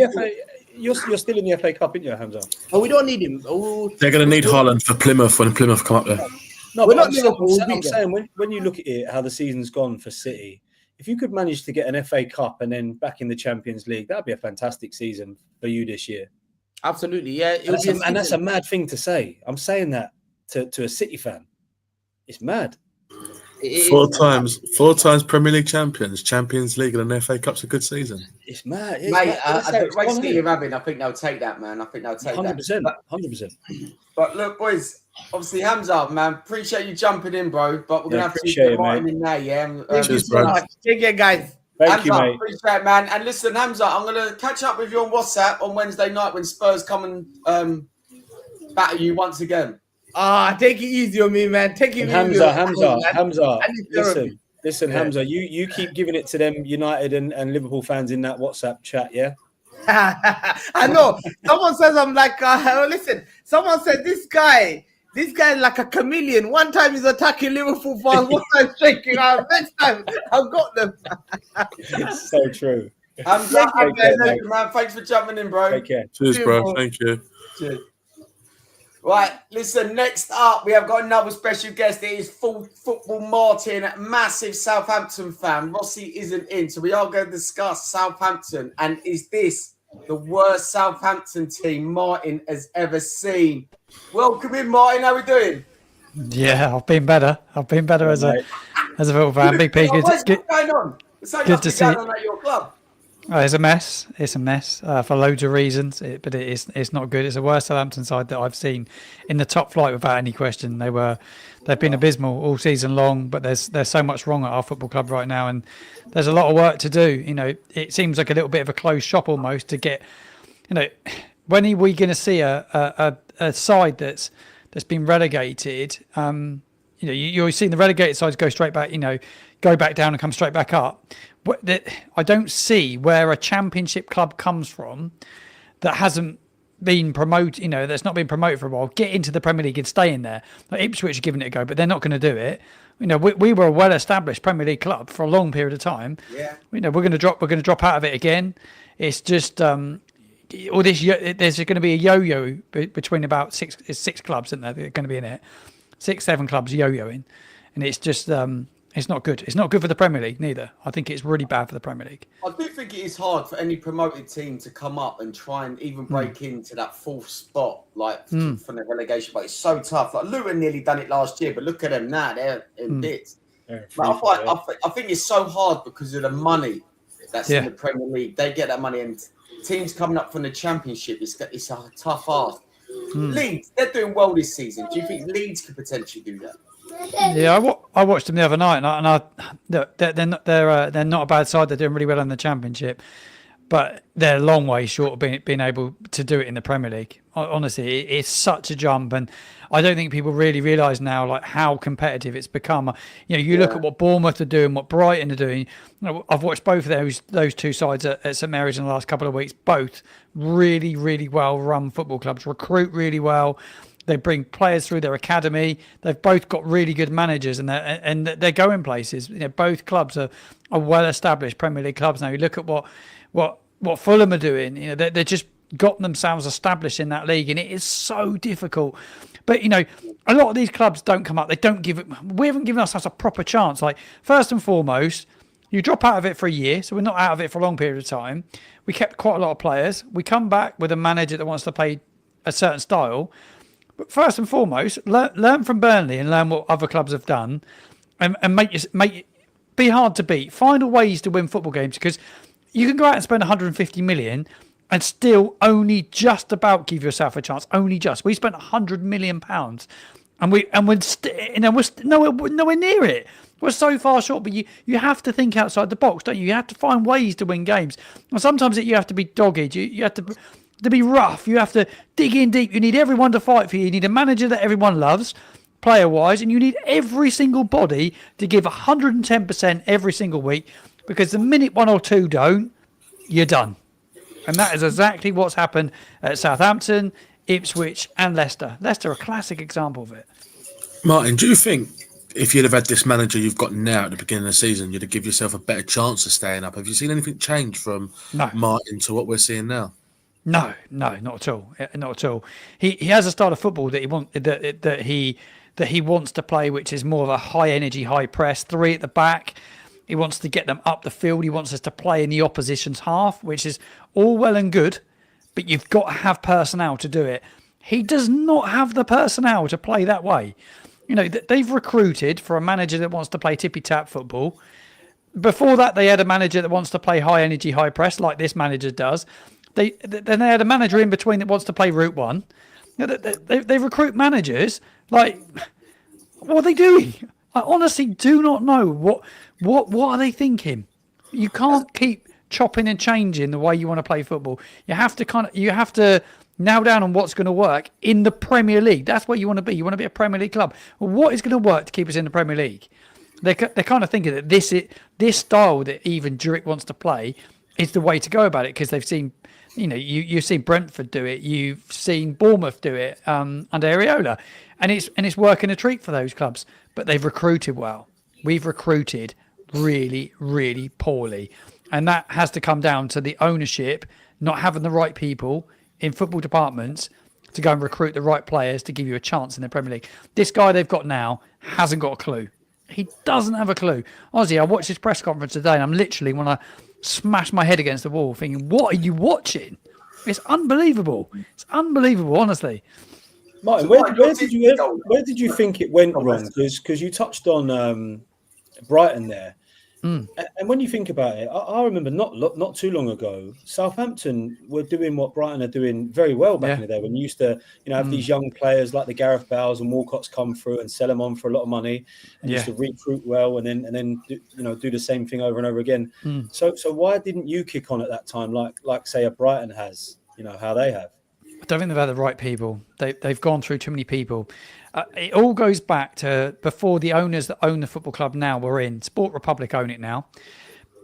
You're still in the FA Cup, aren't you, Hamza? Oh, we don't need him. Oh, They're going to need Haaland for Plymouth when Plymouth come up there. No, We're but not Liverpool, I'm saying when you look at it, how the season's gone for City, if you could manage to get an FA Cup and then back in the Champions League, that'd be a fantastic season for you this year. Absolutely, yeah. And that's a mad thing to say. I'm saying that to a City fan. It's mad. Four times Premier League champions, Champions League, and an FA Cup's a good season. It's mad. Mate, the race that you're having, I think they'll take that, man. I think they'll take 100%, that. 100%. But look, boys, obviously, Hamza, man, appreciate you jumping in, bro. But we're going to have to appreciate get it, Martin mate. in there, yeah? Thank you so much. Take care, guys. Thank you, Hamza, mate. appreciate it, man. And listen, Hamza, I'm going to catch up with you on WhatsApp on Wednesday night when Spurs come and batter you once again. Take it easy on me, man. Take it easy. Hamza. Listen, Hamza, you keep giving it to them United and Liverpool fans in that WhatsApp chat, yeah? I know. Someone says I'm like, listen, someone said this guy is like a chameleon. One time he's attacking Liverpool fans, one time shaking out. Next time, I've got them. It's so true. Hamza, man, thanks for jumping in, bro. Take care. Cheers, bro. Thank you. Cheers. Right, listen, next up, we have got another special guest. It is Football Martin, massive Southampton fan. Rossi isn't in, so we are going to discuss Southampton. And is this the worst Southampton team Martin has ever seen? Welcome in, Martin. How are we doing? Yeah, I've been better as a little fan. Big P, what's going on? Good to see. Going on at your club. Oh, it's a mess. It's a mess for loads of reasons, but it's not good. It's the worst Southampton side that I've seen in the top flight without any question. They've been abysmal all season long, but there's so much wrong at our football club right now, and there's a lot of work to do. You know, it seems like a little bit of a closed shop almost to get. You know, when are we going to see a side that's been relegated? You know, you're seeing the relegated sides go straight back. You know, go back down and come straight back up. I don't see where a championship club comes from that hasn't been promoted, you know, that's not been promoted for a while, get into the Premier League and stay in there. Like Ipswich are giving it a go, but they're not going to do it. You know, we were a well-established Premier League club for a long period of time. Yeah. You know, we're going to drop out of it again. It's just all this. There's going to be a yo-yo between about six clubs, isn't there? They're going to be in it, 6-7 clubs yo-yoing, and it's just. It's not good. It's not good for the Premier League neither. I think it's really bad for the Premier League. I do think it is hard for any promoted team to come up and try and even break into that fourth spot, like from the relegation. But it's so tough. Like Luton nearly done it last year, but look at them now; they're in bits. But I think it's so hard because of the money that's in the Premier League. They get that money, and teams coming up from the Championship, it's a tough ask. Leeds, they're doing well this season. Do you think Leeds could potentially do that? Yeah, I watched them the other night, they're not a bad side. They're doing really well in the Championship, but they're a long way short of being able to do it in the Premier League. Honestly, it's such a jump, and I don't think people really realise now like how competitive it's become. You look at what Bournemouth are doing, what Brighton are doing. I've watched both of those two sides at St Mary's in the last couple of weeks. Both really, really well run football clubs, recruit really well. They bring players through their academy. They've both got really good managers, and they're going places. Both clubs are well-established Premier League clubs now. You look at what Fulham are doing. They're just got themselves established in that league, and it is so difficult. But a lot of these clubs don't come up. They don't give it. We haven't given ourselves a proper chance. Like, first and foremost, you drop out of it for a year, so we're not out of it for a long period of time. We kept quite a lot of players. We come back with a manager that wants to play a certain style. But first and foremost, learn from Burnley and learn what other clubs have done, and be hard to beat. Find ways to win football games, because you can go out and spend 150 million and still only just about give yourself a chance. Only just. We spent 100 million pounds, and we're nowhere near it. We're so far short. But you have to think outside the box, don't you? You have to find ways to win games. And sometimes you have to be dogged. You have to be rough. You have to dig in deep. You need everyone to fight for you. You need a manager that everyone loves, player-wise, and you need every single body to give 110% every single week, because the minute one or two don't, you're done. And that is exactly what's happened at Southampton, Ipswich, and Leicester. Leicester, a classic example of it. Martin, do you think if you'd have had this manager you've got now at the beginning of the season, you'd have given yourself a better chance of staying up? Have you seen anything change from Martin to what we're seeing now? No, not at all. Not at all. He has a style of football that he wants to play, which is more of a high energy, high press, three at the back. He wants to get them up the field. He wants us to play in the opposition's half, which is all well and good, but you've got to have personnel to do it. He does not have the personnel to play that way. They've recruited for a manager that wants to play tippy-tap football. Before that, they had a manager that wants to play high energy, high press, like this manager does. Then they had a manager in between that wants to play Route 1. They recruit managers. Like, what are they doing? I honestly do not know. What are they thinking? You can't keep chopping and changing the way you want to play football. You have to nail down on what's going to work in the Premier League. That's what you want to be. You want to be a Premier League club. Well, what is going to work to keep us in the Premier League? They're kind of thinking that this style that even Jurek wants to play is the way to go about it, because they've seen. You've seen Brentford do it. You've seen Bournemouth do it under Areola, and it's working a treat for those clubs. But they've recruited well. We've recruited really, really poorly, and that has to come down to the ownership not having the right people in football departments to go and recruit the right players to give you a chance in the Premier League. This guy they've got now hasn't got a clue. He doesn't have a clue. Honestly, I watched his press conference today, and I'm literally when I smash my head against the wall thinking, what are you watching? It's unbelievable. It's unbelievable, honestly. Martin, where did you think it went wrong? Because you touched on Brighton there. And when you think about it, I remember not too long ago, Southampton were doing what Brighton are doing very well back in the day, when you used to have these young players like the Gareth Bales and Walcotts come through and sell them on for a lot of money, and used to recruit well, and then do the same thing over and over again. So why didn't you kick on at that time, like say a Brighton has, how they have? I don't think they've had the right people. They've gone through too many people. It all goes back to before the owners that own the football club now were in. Sport Republic own it now.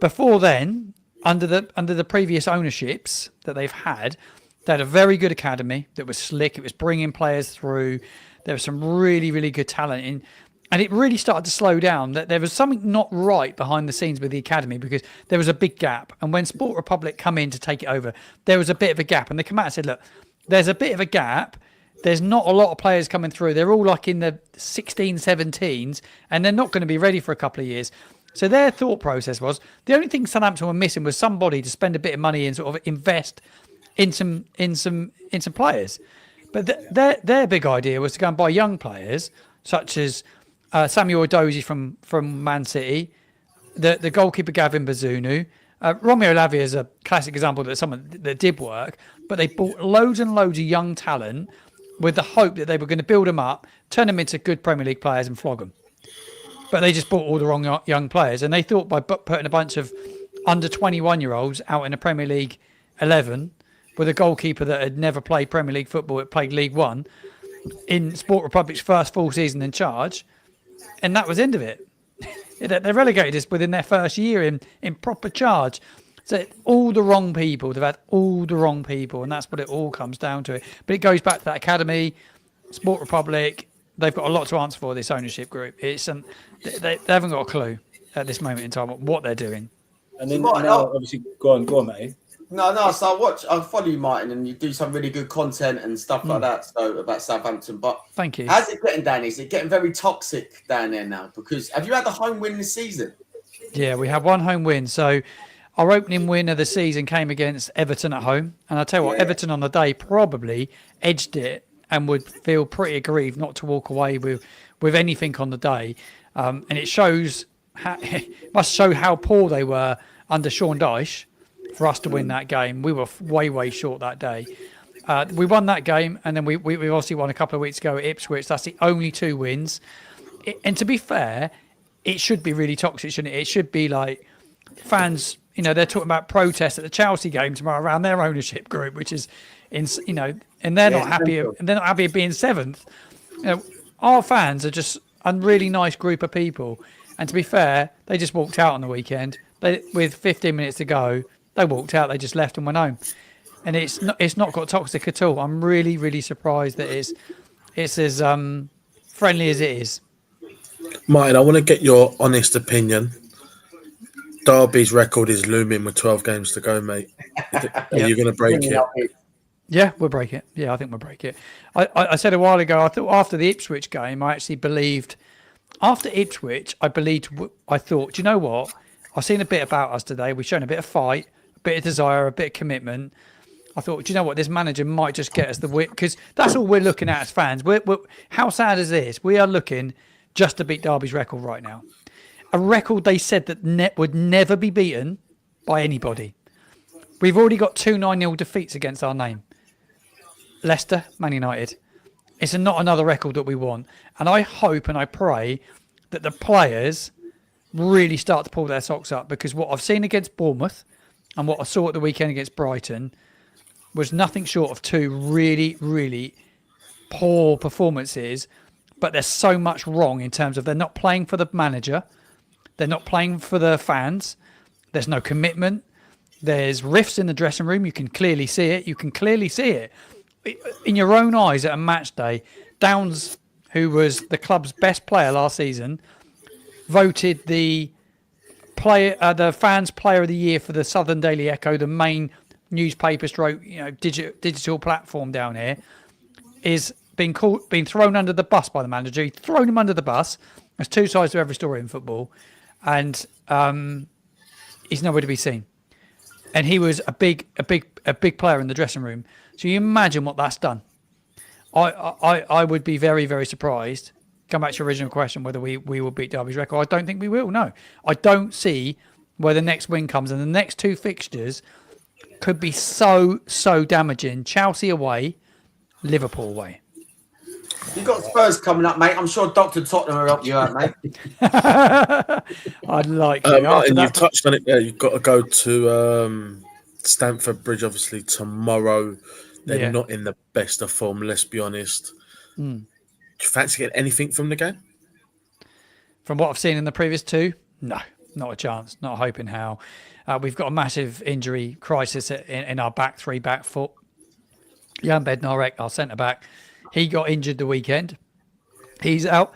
Before then, under the previous ownerships that they've had, they had a very good academy that was slick. It was bringing players through. There was some really, really good talent in. And it really started to slow down. That there was something not right behind the scenes with the academy, because there was a big gap. And when Sport Republic come in to take it over, there was a bit of a gap. And they come out and said, look, there's a bit of a gap. There's not a lot of players coming through. They're all like in the 16, 17s, and they're not going to be ready for a couple of years. So their thought process was, the only thing Southampton were missing was somebody to spend a bit of money and sort of invest in some players. But their big idea was to go and buy young players, such as Samuel Edozie from Man City, the goalkeeper Gavin Bazunu. Romeo Lavia is a classic example that someone that did work, but they bought loads and loads of young talent with the hope that they were going to build them up, turn them into good Premier League players and flog them. But they just bought all the wrong young players. And they thought by putting a bunch of under 21-year-olds out in a Premier League 11 with a goalkeeper that had never played Premier League football, had played League One, in Sport Republic's first full season in charge, and that was the end of it. They relegated us within their first year in proper charge. So all the wrong people, they've had all the wrong people, and that's what it all comes down to. But it goes back to that academy, Sport Republic. They've got a lot to answer for, this ownership group. It's they haven't got a clue at this moment in time what they're doing. And then now, obviously, go on, mate. No. So I follow you, Martin, and you do some really good content and stuff like that. So about Southampton, but thank you. How's it getting down? Is it getting very toxic down there now? Because have you had the home win this season? Yeah, we have one home win. So our opening win of the season came against Everton at home, and I tell you what, Everton on the day probably edged it and would feel pretty aggrieved not to walk away with anything on the day. And it shows it must show how poor they were under Sean Dyche for us to win that game. We were way short that day. We won that game, and then we obviously won a couple of weeks ago at Ipswich. That's the only 2 wins. And to be fair, it should be really toxic, shouldn't it? It should be like fans, they're talking about protests at the Chelsea game tomorrow around their ownership group, which is, and they're not happy. And they're not happy of being 7th. Our fans are just a really nice group of people. And to be fair, they just walked out on the weekend. With 15 minutes to go, they walked out. They just left and went home. And it's not got toxic at all. I'm really surprised that it's as friendly as it is. Martin, I want to get your honest opinion. Derby's record is looming with 12 games to go, mate. Are you going to break it? Yeah, we'll break it. Yeah, I think we'll break it. I said a while ago, I thought after the Ipswich game, I actually believed. After Ipswich, I thought, do you know what? I've seen a bit about us today. We've shown a bit of fight, a bit of desire, a bit of commitment. I thought, do you know what? This manager might just get us the win, because that's all we're looking at as fans. We're how sad is this? We are looking just to beat Derby's record right now. A record they said that would never be beaten by anybody. We've already got 2 9-0 defeats against our name. Leicester, Man United. It's not another record that we want. And I hope and I pray that the players really start to pull their socks up, because what I've seen against Bournemouth and what I saw at the weekend against Brighton was nothing short of 2 really poor performances. But there's so much wrong in terms of they're not playing for the manager. They're not playing for the fans. There's no commitment. There's rifts in the dressing room. You can clearly see it. You can clearly see it in your own eyes at a match day. Downs, who was the club's best player last season, voted the fans' player of the year for the Southern Daily Echo, the main newspaper stroke digital platform down here, is been thrown under the bus by the manager. He's thrown him under the bus. There's 2 sides to every story in football, and he's nowhere to be seen. And he was a big player in the dressing room. So you imagine what that's done. I would be very surprised. Come back to your original question, whether we will beat Derby's record. I don't think we will. No, I don't see where the next win comes, and the next 2 fixtures could be so damaging. Chelsea away, Liverpool away. You've got Spurs coming up, mate. I'm sure Dr. Tottenham will help you out, mate. I'd like to. Martin, you've touched on it there. You've got to go to Stamford Bridge, obviously, tomorrow. They're not in the best of form, let's be honest. Do you fancy getting anything from the game? From what I've seen in the previous 2? No, not a chance. Not hoping how. We've got a massive injury crisis in our back 3, back 4. Jan Bednarek, our centre-back, he got injured the weekend. He's out.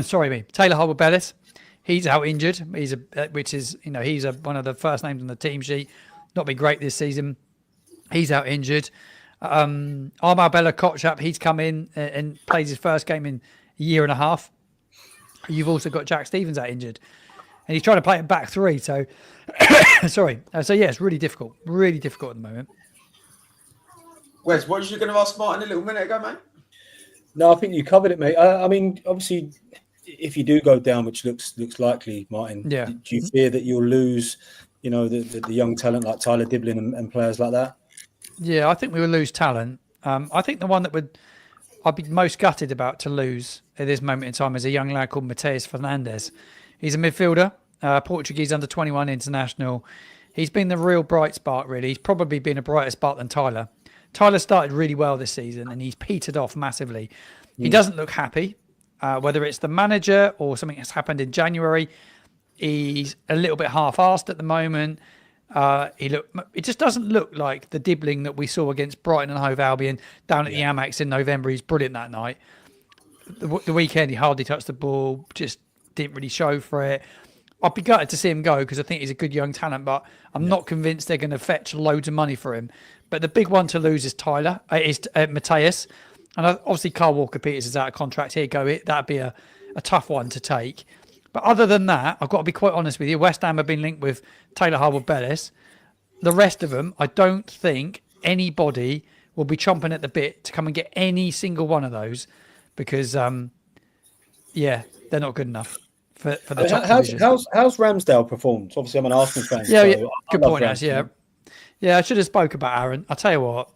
Sorry me. Taylor Holbert-Bellis, he's out injured. He's one of the first names on the team sheet. Not been great this season. He's out injured. Armar Bella Kotchap, he's come in and plays his first game in a year and a half. You've also got Jack Stevens out injured, and he's trying to play it back 3. So, sorry. So yeah, it's really difficult at the moment. Wes, what was you going to ask Martin a little minute ago, mate? No, I think you covered it, mate. I mean, obviously, if you do go down, which looks likely, Martin, do you fear that you'll lose, the young talent like Tyler Diblin and players like that? Yeah, I think we will lose talent. I think the one that would I'd be most gutted about to lose at this moment in time is a young lad called Mateus Fernandes. He's a midfielder, Portuguese under-21 international. He's been the real bright spark, really. He's probably been a brighter spark than Tyler. Tyler started really well this season and he's petered off massively. He doesn't look happy, whether it's the manager or something that's happened in January. He's a little bit half-assed at the moment. It just doesn't look like the dibbling that we saw against Brighton and Hove Albion down at the Amex in November. He's brilliant that night. The weekend, he hardly touched the ball, just didn't really show for it. I'd be gutted to see him go because I think he's a good young talent, but I'm not convinced they're going to fetch loads of money for him. But the big one to lose is Mateus. And obviously, Carl Walker-Peters is out of contract. Here you go. That'd be a tough one to take. But other than that, I've got to be quite honest with you. West Ham have been linked with Taylor Harwood-Bellis. The rest of them, I don't think anybody will be chomping at the bit to come and get any single one of those because, they're not good enough for the top division. How's Ramsdale performed? Obviously, I'm an Arsenal fan. Yeah, so good point, Ash. Yeah, I should have spoke about Aaron. I'll tell you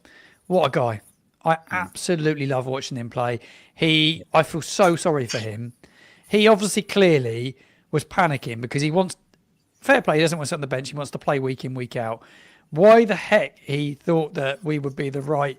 what a guy. I absolutely love watching him play. I feel so sorry for him. He obviously clearly was panicking because he wants fair play. He doesn't want to sit on the bench. He wants to play week in, week out. Why the heck he thought that we would be the right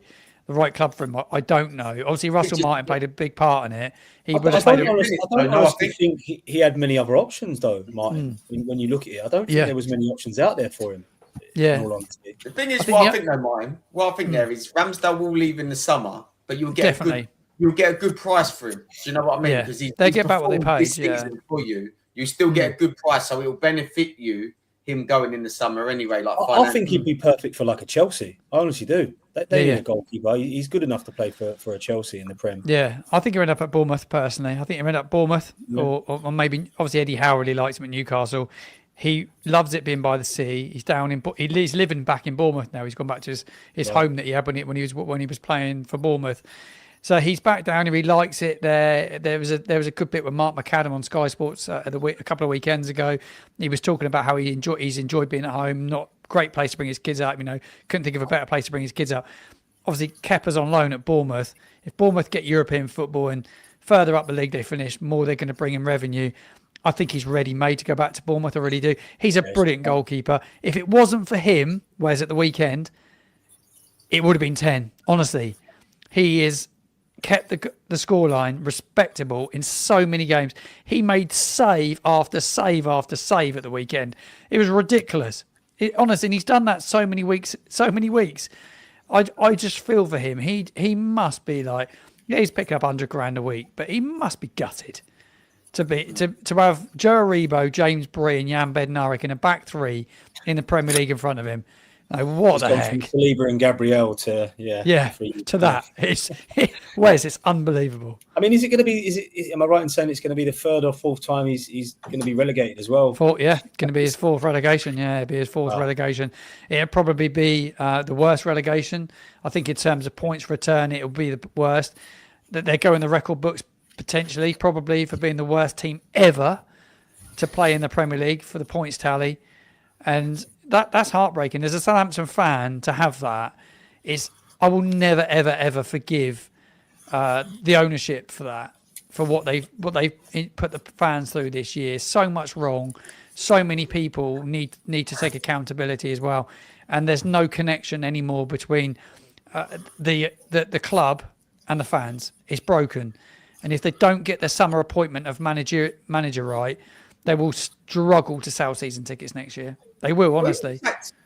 club for him, I don't know. Obviously, Russell Martin played a big part in it. He would have played. I don't honestly think he had many other options, though, Martin. When you look at it, I don't think there was many options out there for him. Yeah. In all honesty. The thing is, what I think there is Ramsdale will leave in the summer, but you'll get you'll get a good price for him. Do you know what I mean? Yeah. Because they get back what they paid. For you, you still get a good price, so it will benefit you. Him going in the summer anyway. I think he'd be perfect for like a Chelsea. I honestly do. They need a goalkeeper. He's good enough to play for a Chelsea in the Prem. Yeah, I think he'll end up at Bournemouth personally. I think he'll end up at Bournemouth or maybe obviously Eddie Howe really likes him at Newcastle. He loves it being by the sea. He's living back in Bournemouth now. He's gone back to his home that he had when he was playing for Bournemouth. So he's back down here. He likes it there. There was a good bit with Mark McAdam on Sky Sports a couple of weekends ago. He was talking about how he's enjoyed being at home. Not great place to bring his kids out. Couldn't think of a better place to bring his kids out. Obviously, Kepa's on loan at Bournemouth. If Bournemouth get European football and further up the league they finish, more they're going to bring in revenue. I think he's ready-made to go back to Bournemouth. I really do. He's a brilliant goalkeeper. If it wasn't for him, whereas at the weekend, it would have been 10. Honestly, he is kept the scoreline respectable in so many games. He made save after save after save at the weekend. It was ridiculous. Honestly, and he's done that so many weeks. I just feel for him. He must be like, he's picking up £100,000 a week, but he must be gutted to have Joe Aribo, James Bree, and Jan Bednarik in a back three in the Premier League in front of him. Like, what the heck? From Saliba and Gabriel to that. It's unbelievable. I mean, is it going to be? Am I right in saying it's going to be the third or fourth time he's going to be relegated as well? Going to be his fourth relegation. Yeah, it'll be his fourth relegation. It'll probably be the worst relegation. I think in terms of points return, it'll be the worst. That they go in the record books potentially, probably for being the worst team ever to play in the Premier League for the points tally, and. That's heartbreaking. As a Southampton fan, to have that I will never, ever, ever forgive the ownership for that, for what they've put the fans through this year. So much wrong. So many people need to take accountability as well. And there's no connection anymore between the club and the fans. It's broken. And if they don't get the summer appointment of manager right, they will struggle to sell season tickets next year. They will, honestly.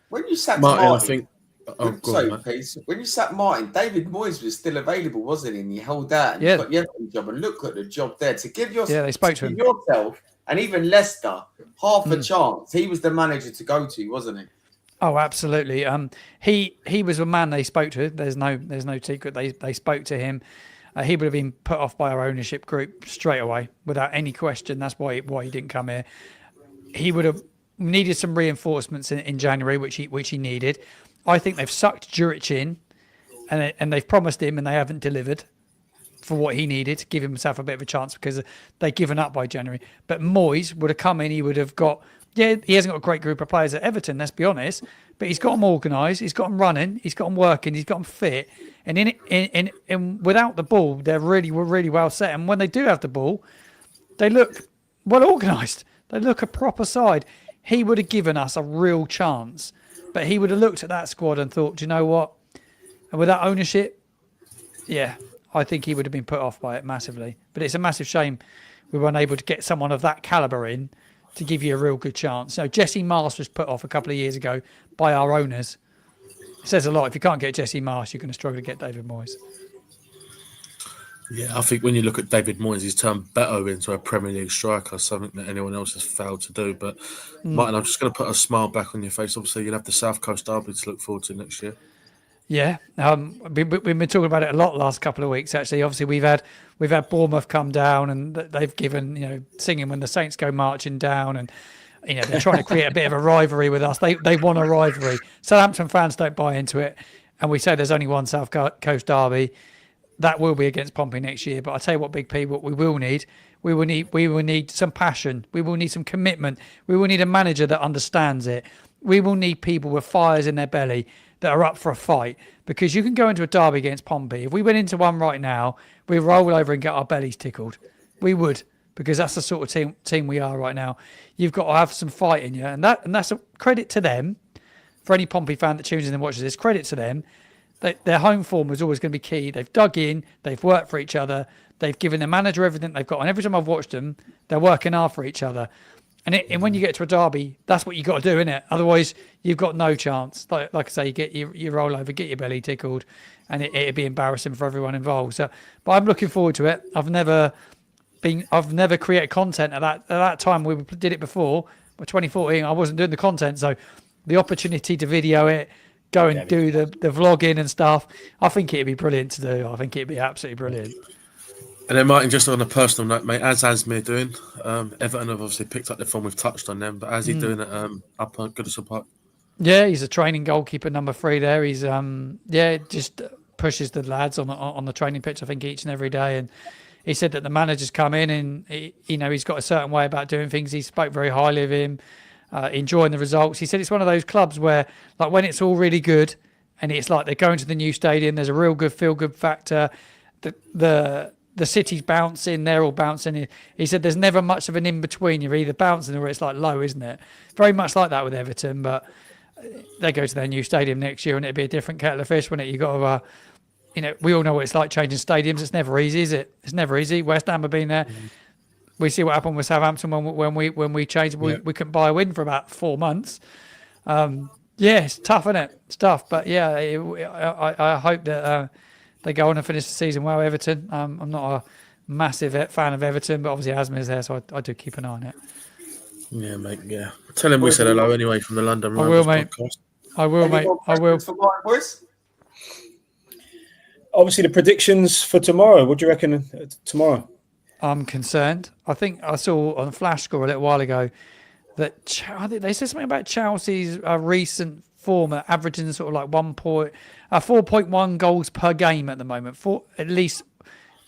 When you sacked Martin, when you sacked Martin, David Moyes was still available, wasn't he? And he held that and got the Everton job. And look at the job there. To give they spoke to him. Yourself and even Leicester half a chance. He was the manager to go to, wasn't he? Oh, absolutely. He was a man they spoke to. There's no secret. They spoke to him. He would have been put off by our ownership group straight away without any question. That's why he didn't come here. He would have needed some reinforcements in January, which he needed. I think they've sucked Juric in, and they've promised him, and they haven't delivered for what he needed to give himself a bit of a chance because they've given up by January. But Moyes would have come in. He would have got Yeah, he hasn't got a great group of players at Everton, let's be honest, but he's got them organised, he's got them running, he's got them working, he's got them fit, and in without the ball, they're really well set. And when they do have the ball, they look well organised. They look a proper side. He would have given us a real chance, but he would have looked at that squad and thought, do you know what? And with that ownership, yeah, I think he would have been put off by it massively. But it's a massive shame we weren't able to get someone of that calibre in to give you a real good chance. So Jesse Marsh was put off a couple of years ago by our owners. It says a lot. If you can't get Jesse Marsh, you're going to struggle to get David Moyes. Yeah, I think when you look at David Moyes, he's turned Beto into a Premier League striker, something that anyone else has failed to do. But Martin, I'm just going to put a smile back on your face. Obviously, you'll have the South Coast Derby to look forward to next year. Yeah, we've been talking about it a lot last couple of weeks. Actually, obviously we've had Bournemouth come down, and they've given singing when the Saints go marching down, and they're trying to create a bit of a rivalry with us. They want a rivalry. Southampton fans don't buy into it, and we say there's only one South Coast Derby. That will be against Pompey next year. But I tell you what, Big P, what we will need some passion. We will need some commitment. We will need a manager that understands it. We will need people with fires in their belly that are up for a fight, because you can go into a derby against Pompey. If we went into one right now, we'd roll over and get our bellies tickled. We would, because that's the sort of team we are right now. You've got to have some fight in you, and that's a credit to them. For any Pompey fan that tunes in and watches this, credit to them. Their home form was always going to be key. They've dug in, they've worked for each other, they've given the manager everything they've got, and every time I've watched them, they're working hard for each other. And when you get to a derby, that's what you got to do, innit? Otherwise, you've got no chance. Like I say, you roll over, get your belly tickled, and it'd be embarrassing for everyone involved. So, but I'm looking forward to it. I've never created content at that time. We did it before, but 2014, I wasn't doing the content, so the opportunity to video it, go and do the vlogging and stuff, I think it'd be brilliant to do. I think it'd be absolutely brilliant. And then, Martin, just on a personal note, mate, how's Asmir doing? Everton have obviously picked up the form. We've touched on them, but how's he doing at up at Goodison Park? Yeah, he's a training goalkeeper, number 3 there. He's just pushes the lads on the training pitch, I think, each and every day. And he said that the manager's come in and he's got a certain way about doing things. He spoke very highly of him, enjoying the results. He said it's one of those clubs where, like, when it's all really good and it's like they're going to the new stadium, there's a real good feel-good factor. The city's bouncing, they're all bouncing. He said there's never much of an in-between. You're either bouncing or it's like low, isn't it? Very much like that with Everton, but they go to their new stadium next year and it'd be a different kettle of fish, wouldn't it? You've got to, we all know what it's like changing stadiums. It's never easy, is it? It's never easy. Westham have been there. We see what happened with Southampton when we changed. We couldn't buy a win for about 4 months. It's tough, isn't it? It's tough. But yeah, I hope that they go on and finish the season well, Everton. I'm not a massive fan of Everton, but obviously Asma's there, so I do keep an eye on it. Yeah, mate, yeah. Tell him we said hello anyway from the London I will, mate. podcast. I will, mate. I will. For Martin, boys? Obviously, the predictions for tomorrow. What do you reckon tomorrow? I'm concerned. I think I saw on Flash Score a little while ago that they said something about Chelsea's recent form, averaging sort of like 4.1 goals per game at the moment, for at least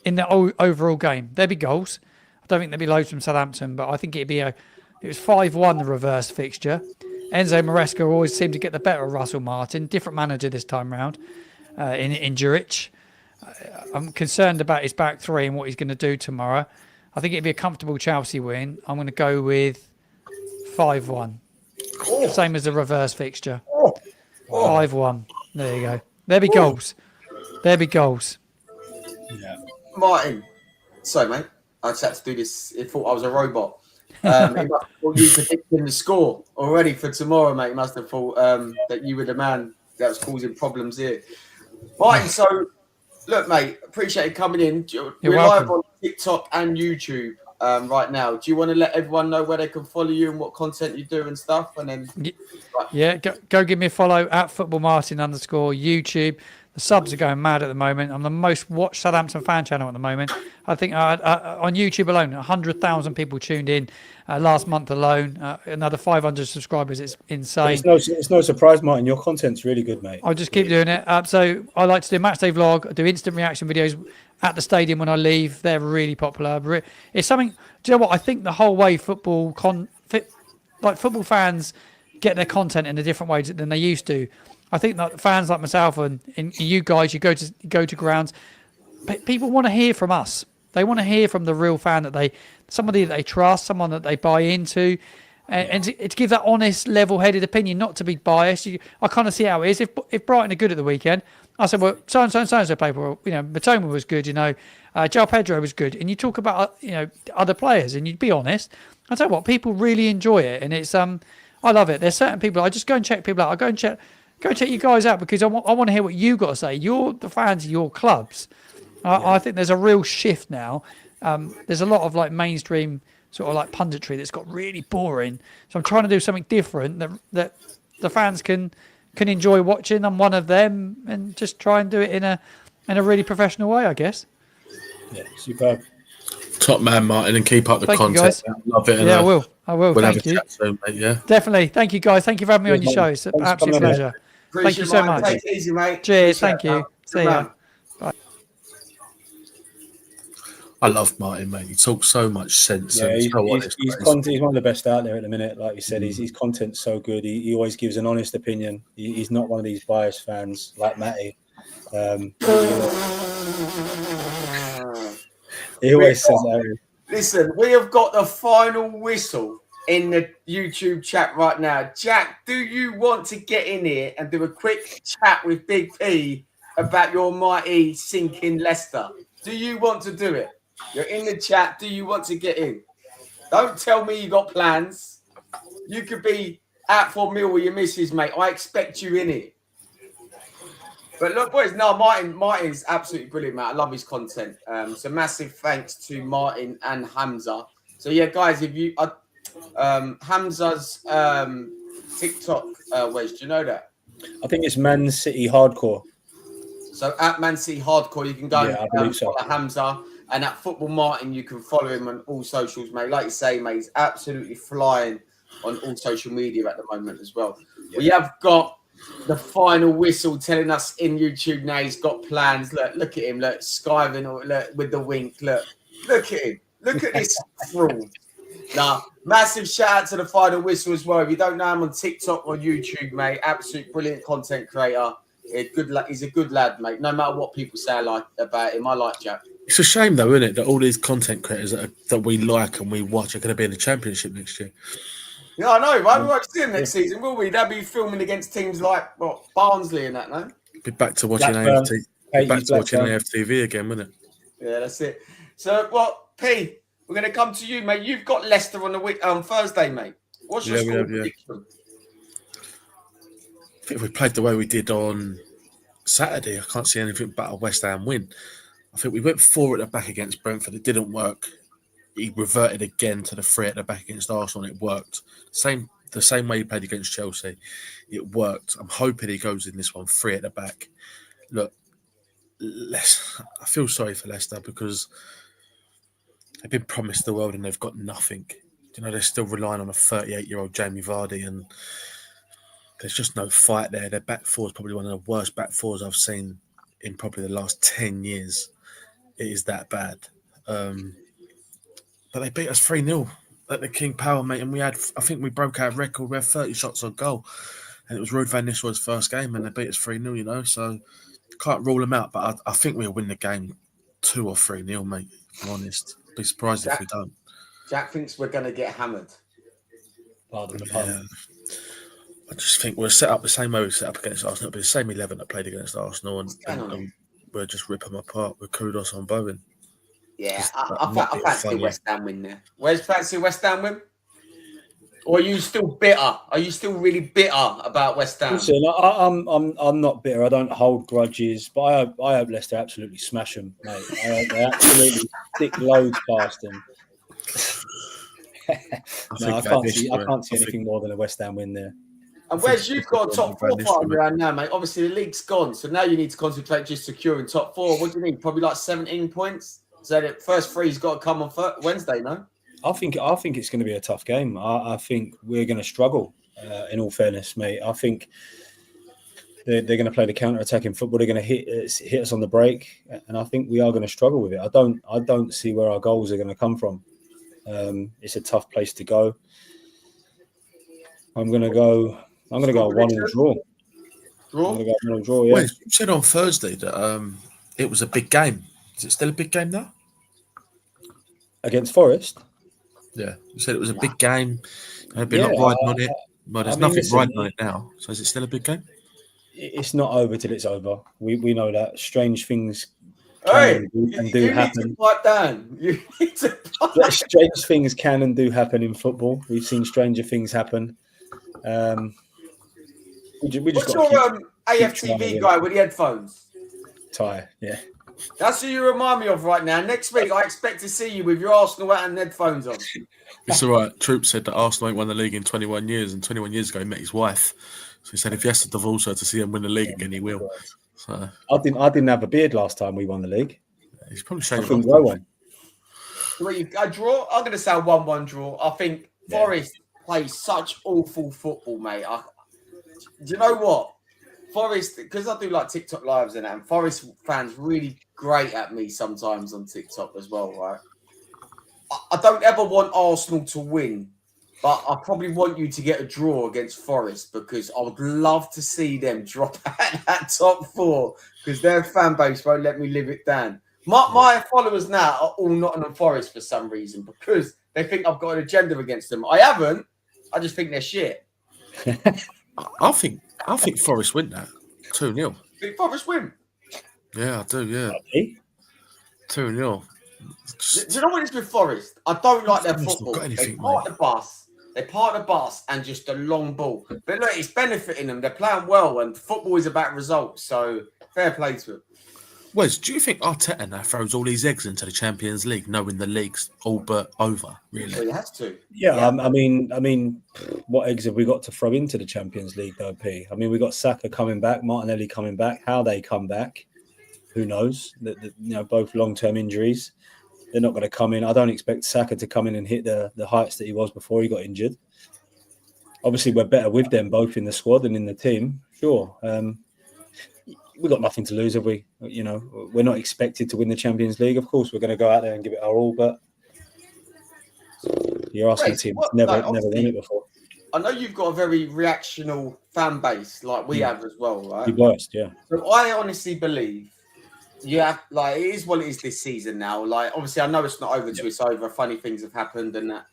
in the overall game. There'd be goals. I don't think there'd be loads from Southampton, but I think it was 5-1 the reverse fixture. Enzo Maresca always seemed to get the better of Russell Martin. Different manager this time round in Juric. I'm concerned about his back three and what he's going to do tomorrow. I think it'd be a comfortable Chelsea win. I'm going to go with 5-1. Same as the reverse fixture. 5-1. There you go. There be goals. There be goals. Yeah. Martin. Sorry, mate. I just had to do this. It thought I was a robot. He must have thought you predicting the score already for tomorrow, mate. He must have thought that you were the man that was causing problems here. Martin, so look, mate, appreciate you coming in. We're live on TikTok and YouTube right now. Do you want to let everyone know where they can follow you and what content you do and stuff? And then, yeah, go give me a follow at @FootballMartin_ YouTube. The subs are going mad at the moment. I'm the most watched Southampton fan channel at the moment. I think on YouTube alone, 100,000 people tuned in last month alone. Another 500 subscribers. It's insane. It's no surprise, Martin. Your content's really good, mate. I'll just keep doing it. So I like to do matchday vlog. I do instant reaction videos at the stadium when I leave. They're really popular. It's something. Do you know what? I think the whole way football like football fans get their content in a different way than they used to. I think that fans like myself and you guys, you go to grounds. People want to hear from us. They want to hear from the real fan somebody that they trust, someone that they buy into, and to give that honest, level-headed opinion, not to be biased. I kind of see how it is. If Brighton are good at the weekend, I said, well, so-and-so played well. Matoma was good. João Pedro was good. And you talk about other players, and you'd be honest. I tell you what, people really enjoy it, and it's I love it. There's certain people I just go and check people out. I go and check you guys out because I want to hear what you got to say. You're the fans of your clubs. I think there's a real shift now. There's a lot of like mainstream sort of like punditry that's got really boring. So I'm trying to do something different that the fans can enjoy watching. I'm one of them, and just try and do it in a really professional way, I guess. Yeah, superb. Top man, Martin, and keep up the content. You guys. Love it. Yeah, I will. We'll Thank have a you. chat soon, mate. Yeah. Definitely. Thank you, guys. Thank you for having me on your show. It's an absolute pleasure. Thank you so much. Take it easy, mate. Cheers. Thank you. See ya. I love Martin, mate. He talks so much sense. Yeah, and he's one of the best out there at the minute. Like you said, Mm. his content's so good. He always gives an honest opinion. He's not one of these biased fans like Matty. He always says that. Listen, we have got the final whistle in the YouTube chat right now. Jack, do you want to get in here and do a quick chat with Big P about your mighty sinking Leicester? Do you want to do it? You're in the chat. Do you want to get in? Don't tell me you got plans. You could be out for a meal with your missus, mate. I expect you in it. But look, boys, no, Martin's absolutely brilliant, mate. I love his content. So massive thanks to Martin and Hamza. So yeah, guys, if you Hamza's TikTok, Wes, do you know that? I think it's Man City Hardcore. So at Man City Hardcore, you can go and so. follow Hamza. And at Football Martin, you can follow him on all socials, mate. Like you say, mate, he's absolutely flying on all social media at the moment as well. Yeah. We have got the final whistle telling us in YouTube now he's got plans. Look at him. Look, skiving look, with the wink. Look at him. Look at this fraud. Now, massive shout out to the final whistle as well. If you don't know him on TikTok or YouTube, mate, absolute brilliant content creator. He's a good lad, mate. No matter what people say about him, I like Jack. It's a shame, though, isn't it, that all these content creators that we like and we watch are going to be in the Championship next year. Yeah, I know. Right? We won't see them next season, will we? They'll be filming against teams like Barnsley and that, no? Be back to watching AFTV again, wouldn't it? Yeah, that's it. So, P, we're going to come to you, mate. You've got Leicester on Thursday, mate. What's your score prediction? I think if we played the way we did on Saturday, I can't see anything but a West Ham win. I think we went 4 at the back against Brentford. It didn't work. He reverted again to the 3 at the back against Arsenal, and it worked. The same way he played against Chelsea. It worked. I'm hoping he goes in this one 3 at the back. Look, I feel sorry for Leicester because they've been promised the world and they've got nothing. You know, they're still relying on a 38-year-old Jamie Vardy, and there's just no fight there. Their back four is probably one of the worst back fours I've seen in probably the last 10 years. It is that bad. But they beat us 3-0 at the King Power, mate. And I think we broke our record. We had 30 shots on goal. And it was Ruud van Nistelrooy's first game, and they beat us 3-0, you know. So can't rule them out. But I think we'll win the game 2 or 3-0, mate, if I'm honest. Be surprised if we don't. Jack thinks we're going to get hammered. Pardon the pun. Yeah. I just think we're set up the same way we set up against Arsenal. It'll be the same 11 that played against Arsenal, and we'll just rip them apart with kudos on Bowen. Yeah, I fancy West Ham win there. Where's fancy West Ham win? Or are you still bitter? Are you still really bitter about West Ham? Listen, I'm not bitter. I don't hold grudges, but I hope Leicester absolutely smash them, mate. They absolutely stick loads past them. I can't see anything more than a West Ham win there. And where's you've got a top 4 fight around now, mate? Obviously, the league's gone, so now you need to concentrate just securing top 4. What do you need? Probably like 17 points. So the first 3's got to come on Wednesday, no? I think it's going to be a tough game. I think we're going to struggle. In all fairness, mate, I think they're going to play the counter-attacking football. They're going to hit us on the break, and I think we are going to struggle with it. I don't see where our goals are going to come from. It's a tough place to go. I'm gonna go a 1-1 draw. Draw? I'm gonna go 1-1 draw. Yeah. Well, you said on Thursday that it was a big game. Is it still a big game now? Against Forest. Yeah, you said it was a big game. I've been Yeah, riding on it. Well, there's I mean, nothing listen, riding on it now. So is it still a big game? It's not over till it's over. We know that strange things Hey, can and do you need to happen. pipe down. You need to pipe. Strange things can and do happen in football. We've seen stranger things happen. We just What's got your keep AFTV trying. guy with the headphones? Ty. Yeah. That's who you remind me of right now. Next week, I expect to see you with your Arsenal hat and headphones on. It's all right. Troop said that Arsenal ain't won the league in 21 years, and 21 years ago he met his wife. So he said if he has to divorce her to see him win the league again, he will. So I didn't have a beard last time we won the league. he's probably I shaving couldn't off. grow one. A draw? I'm going to say a 1-1 draw. I think Forest plays such awful football, mate. Do you know what? Forest, because I do like TikTok lives and that, and Forest fans really great at me sometimes on TikTok as well, right? I don't ever want Arsenal to win, but I probably want you to get a draw against Forest because I would love to see them drop out that top four because their fan base won't let me live it down. My followers now are all Nottingham Forest for some reason because they think I've got an agenda against them. I haven't. I just think they're shit. I think Forest win that 2-0. Think Forest win. Yeah, I do. Yeah, Okay. 2-0. Do you know what it is with Forest? I don't like their Forest football. not got anything, They part the bus. They part the bus and just a long ball. But look, it's benefiting them. They're playing well, and football is about results. So fair play to them. Wes, do you think Arteta now throws all these eggs into the Champions League, knowing the league's all but over? So Really? he has to. Yeah, I mean, what eggs have we got to throw into the Champions League, though, P? I mean, we got Saka coming back, Martinelli coming back. How they come back, who knows? Both long-term injuries. They're not going to come in. I don't expect Saka to come in and hit the heights that he was before he got injured. Obviously, we're better with them both in the squad and in the team. Sure. We've got nothing to lose, have we? We're not expected to win the Champions League. Of course, we're going to go out there and give it our all, but your Arsenal team never won it before. I know you've got a very reactional fan base like we have as well, right? The worst, yeah. So I honestly believe it is what it is this season now. Like, obviously, I know it's not over till it's over. Funny things have happened and that.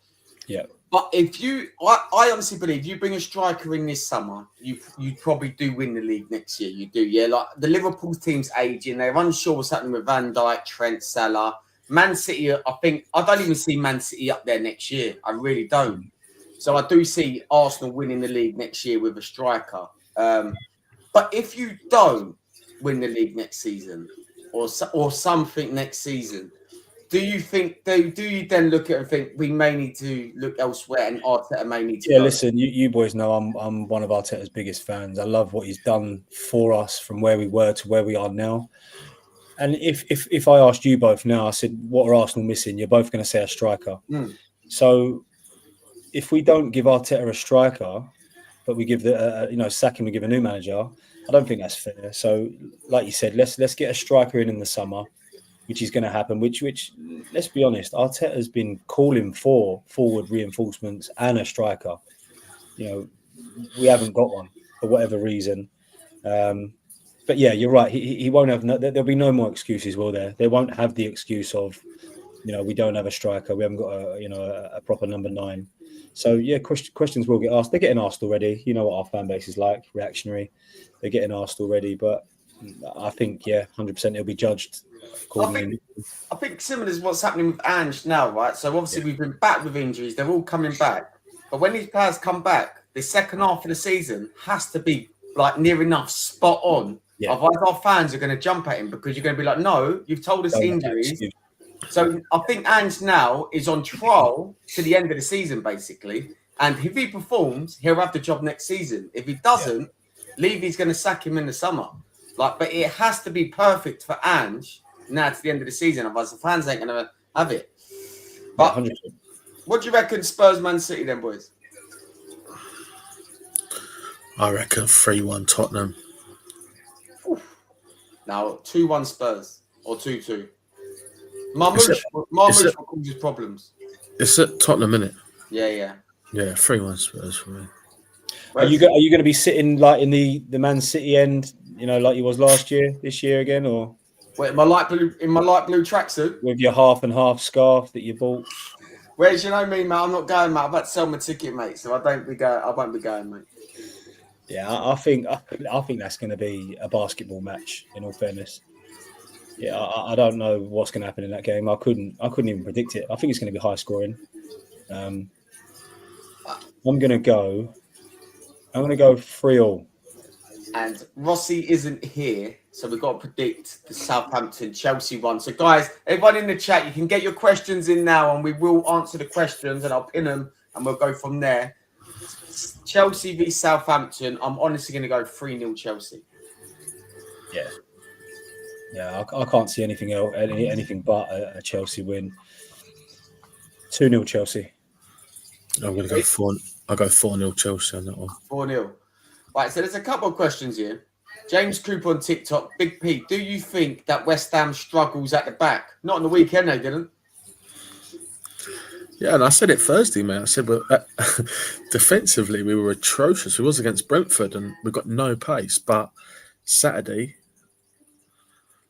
Yeah. But I honestly believe you bring a striker in this summer, you probably do win the league next year. You do, yeah. Like the Liverpool team's aging, they're unsure what's happening with Van Dijk, Trent, Salah, Man City. I don't even see Man City up there next year. I really don't. So I do see Arsenal winning the league next year with a striker. But if you don't win the league next season or something next season, do you then look at it and think we may need to look elsewhere and Arteta may need to go? Listen, you boys know I'm one of Arteta's biggest fans. I love what he's done for us from where we were to where we are now. And if I asked you both now, I said, what are Arsenal missing? You're both going to say a striker. So if we don't give Arteta a striker, but we give sack him and give a new manager, I don't think that's fair. So like you said, let's get a striker in the summer, which is going to happen, which let's be honest, Arteta has been calling for forward reinforcements and a striker. We haven't got one for whatever reason. But yeah, you're right. He won't have, there'll be no more excuses, will there? They won't have the excuse of, we don't have a striker. We haven't got a proper number 9. So yeah, questions will get asked. They're getting asked already. You know what our fan base is like, reactionary. They're getting asked already, but I think, 100% it'll be judged accordingly. I think similar to what's happening with Ange now, right? So obviously we've been back with injuries. They're all coming back. But when these players come back, the second half of the season has to be like near enough spot on. Yeah. Otherwise our fans are going to jump at him because you're going to be like, no, you've told us injuries. So I think Ange now is on trial to the end of the season, basically. And if he performs, he'll have the job next season. If he doesn't, Levy's going to sack him in the summer. But it has to be perfect for Ange now to the end of the season. Otherwise, the fans ain't going to have it. But 100%. What do you reckon Spurs Man City then, boys? I reckon 3-1 Tottenham. Now, 2-1 Spurs or 2-2. Marmoush will cause problems. It's at Tottenham, innit? Yeah. Yeah, 3-1 Spurs for me. Are you going to be sitting like in the Man City end, like you was last year, this year again, or Wait, my light blue tracksuit with your half and half scarf that you bought? Whereas me, mate, I'm not going, mate. I've had to sell my ticket, mate, so I won't be going, mate. Yeah, I think that's going to be a basketball match. In all fairness, yeah, I don't know what's going to happen in that game. I couldn't even predict it. I think it's going to be high scoring. I'm going to go 3-3. And Rossi isn't here, so we've got to predict the Southampton-Chelsea one. So, guys, everyone in the chat, you can get your questions in now, and we will answer the questions, and I'll pin them, and we'll go from there. Chelsea v Southampton. I'm honestly going to go 3-0 Chelsea. Yeah, I can't see anything else, anything but a Chelsea win. 2-0 Chelsea. I'm going to go 4. I'll go 4-0 Chelsea on that one. 4-0. Right, so there's a couple of questions here. James Cooper on TikTok. Big P, do you think that West Ham struggles at the back? Not on the weekend, they didn't. Yeah, and I said it Thursday, mate. I said, defensively, we were atrocious. We was against Brentford, and we got no pace. But Saturday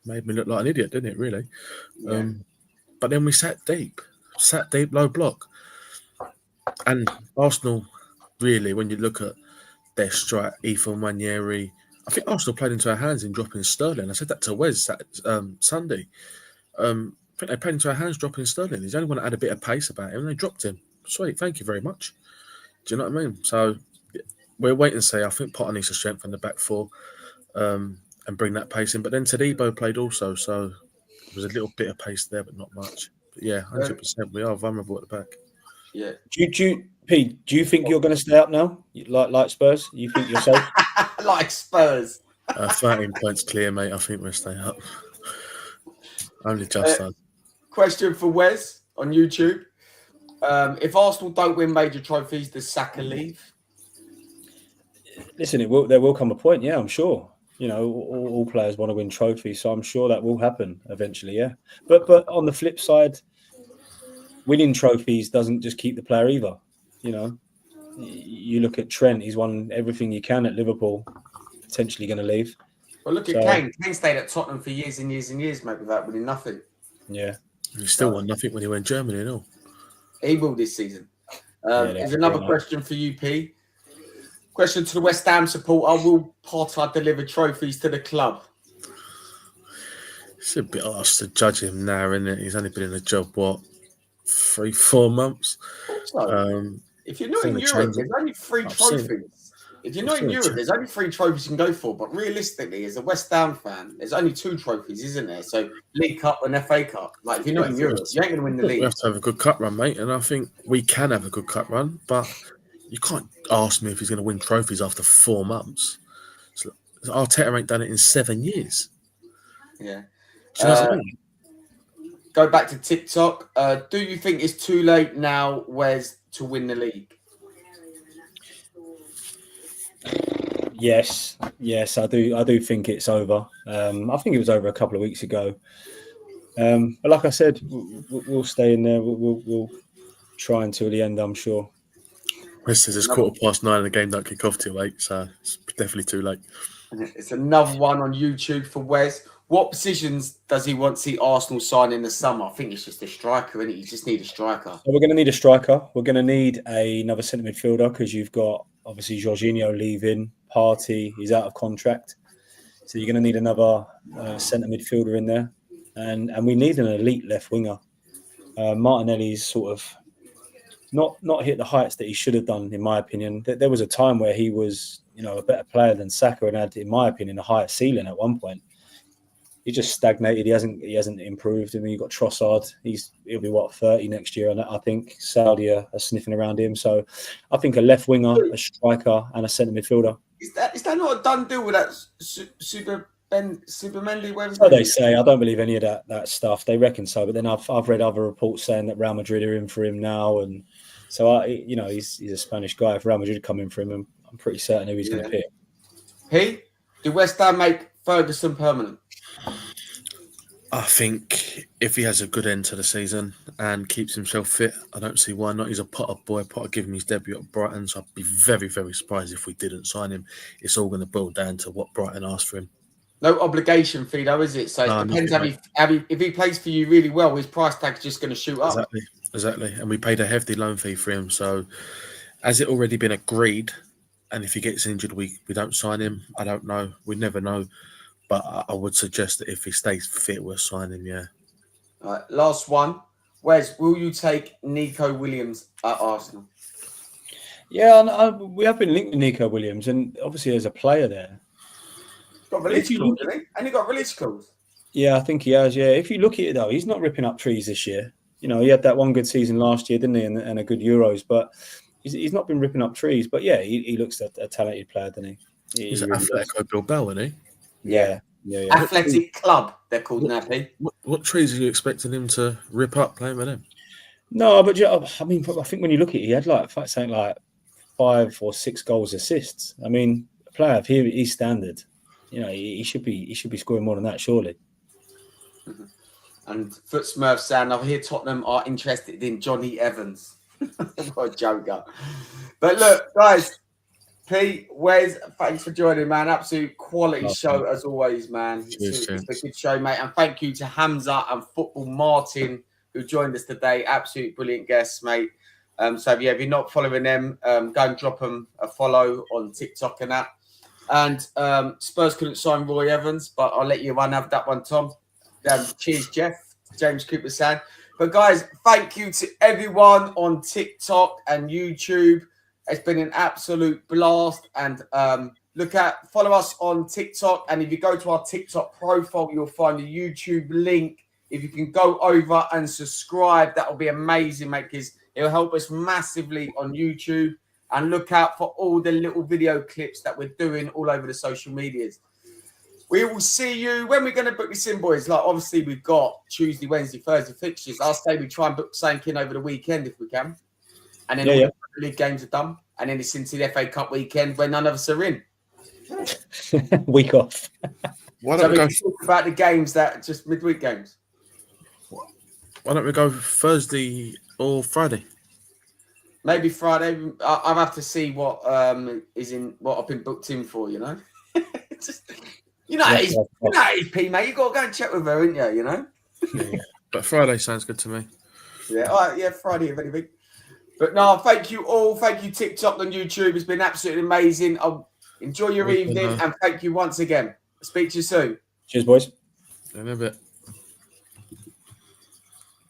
made me look like an idiot, didn't it, really? Yeah. But then we sat deep, low block. And Arsenal, really, when you look at their strike, Ethan Wanyeri, I think Arsenal played into our hands in dropping Sterling. I said that to Wes Sunday. I think they played into our hands dropping Sterling. He's the only one that had a bit of pace about him, and they dropped him. Sweet, thank you very much. Do you know what I mean? So we're waiting to see. I think Potter needs to strengthen the back four and bring that pace in. But then Tadibo played also, so there was a little bit of pace there, but not much. But yeah, 100%. We are vulnerable at the back. Yeah. Pete, do you think you're going to stay up now, like Spurs? You think you're safe? Like Spurs. 13 points clear, mate. I think we'll stay up. Only just done. Question for Wes on YouTube. If Arsenal don't win major trophies, does Saka leave? Listen, there will come a point, yeah, I'm sure. All players want to win trophies, so I'm sure that will happen eventually, yeah. But on the flip side, winning trophies doesn't just keep the player either. You look at Trent; he's won everything he can at Liverpool. Potentially going to leave. Well, look at Kane. Kane stayed at Tottenham for years and years and years, mate, without winning nothing. Yeah, he still won nothing when he went Germany and all. He will this season. There's another question for you, P. Question to the West Ham supporter: will Potter deliver trophies to the club? It's a bit harsh to judge him now, isn't it? He's only been in the job 3-4 months. If you're not in Europe, there's only 3 trophies. If you're not in Europe, there's only 3 trophies you can go for. But realistically, as a West Ham fan, there's only 2 trophies, isn't there? So League Cup and FA Cup. Like, if you're not in Europe, you ain't going to win the league. We have to have a good cup run, mate. And I think we can have a good cup run. But you can't ask me if he's going to win trophies after 4 months. So Arteta ain't done it in 7 years. Yeah. Do you know what I mean? Go back to TikTok. Do you think it's too late now, Wes, to win the league? Yes, I do think it's over. I think it was over a couple of weeks ago. But like I said, we'll stay in there. We'll try until the end, I'm sure. Wes says it's 9:15 and the game don't kick off till 8, so it's definitely too late. It's another one on YouTube for Wes. What positions does he want to see Arsenal sign in the summer? I think it's just a striker, isn't it? You just need a striker. So we're going to need a striker. We're going to need another centre midfielder because you've got, obviously, Jorginho leaving. Partey, he's out of contract. So you're going to need another centre midfielder in there. And we need an elite left winger. Martinelli's sort of not hit the heights that he should have done, in my opinion. There was a time where he was, a better player than Saka and had, in my opinion, a higher ceiling at one point. He just stagnated. He hasn't improved. I mean, you've got Trossard. He'll be 30 next year, and I think Saudi are sniffing around him. So I think a left winger, a striker, and a centre midfielder. Is that not a done deal with that Supermendy? So they say. I don't believe any of that stuff. They reckon so, but then I've read other reports saying that Real Madrid are in for him now, and so he's a Spanish guy. If Real Madrid come in for him, I'm pretty certain who he's going to pick. Did West Ham make Ferguson permanent? I think if he has a good end to the season and keeps himself fit, I don't see why not. He's a Potter boy. Potter gave him his debut at Brighton, so I'd be very, very surprised if we didn't sign him. It's all going to boil down to what Brighton asked for him. No obligation fee, though, is it? So it depends if he plays for you really well, his price tag's just going to shoot up. Exactly. And we paid a hefty loan fee for him. So has it already been agreed? And if he gets injured, we don't sign him. I don't know. We never know. But I would suggest that if he stays fit, we'll sign him, yeah. All right, last one. Wes, will you take Nico Williams at Arsenal? Yeah, we have been linked with Nico Williams, and obviously there's a player there. He's got release clause, hasn't he? And he got release clause. Yeah, I think he has, yeah. If you look at it, though, he's not ripping up trees this year. You know, he had that one good season last year, didn't he, and a good Euros, but he's not been ripping up trees. But, yeah, he looks a talented player, doesn't he? He's an Atletico Bilbao, isn't he? Yeah. Athletic Club, they're called now, Pete. What trees are you expecting him to rip up playing with them? No, but I mean, I think when you look at it, he had something like 5 or 6 goals, assists. I mean, a player of his standard, you know, he should be scoring more than that, surely. Mm-hmm. And Foot Smurf saying, I hear Tottenham are interested in Johnny Evans. What a joker. But look, guys, Pete, Wes, thanks for joining, man. Absolute quality show as always, man. It's a good show, mate. And thank you to Hamza and Football Martin who joined us today. Absolute brilliant guests, mate. So yeah, if you're not following them, go and drop them a follow on TikTok and that. And Spurs couldn't sign Roy Evans, but I'll let you have that one, Tom. Cheers, Jeff. James Cooper saying. But guys, thank you to everyone on TikTok and YouTube. It's been an absolute blast. And follow us on TikTok. And if you go to our TikTok profile, you'll find the YouTube link. If you can go over and subscribe, that will be amazing, mate, because it'll help us massively on YouTube. And look out for all the little video clips that we're doing all over the social medias. We will see you when we're going to book this in, boys. Like, obviously, we've got Tuesday, Wednesday, Thursday fixtures. I'll say we try and book something in over the weekend if we can. And then all the league games are done. And then it's into the FA Cup weekend where none of us are in. Week off. Why don't we go talk about the games that just midweek games? Why don't we go Thursday or Friday? Maybe Friday. I'll have to see what what I've been booked in for, you know? It's P, mate. You got to go and check with her, ain't you? You know. Yeah. But Friday sounds good to me. Yeah. All right. Yeah. Friday, if anything. But no, thank you all. Thank you, TikTok and YouTube. It's been absolutely amazing. Enjoy your evening, and thank you once again. Speak to you soon. Cheers, boys. In a bit.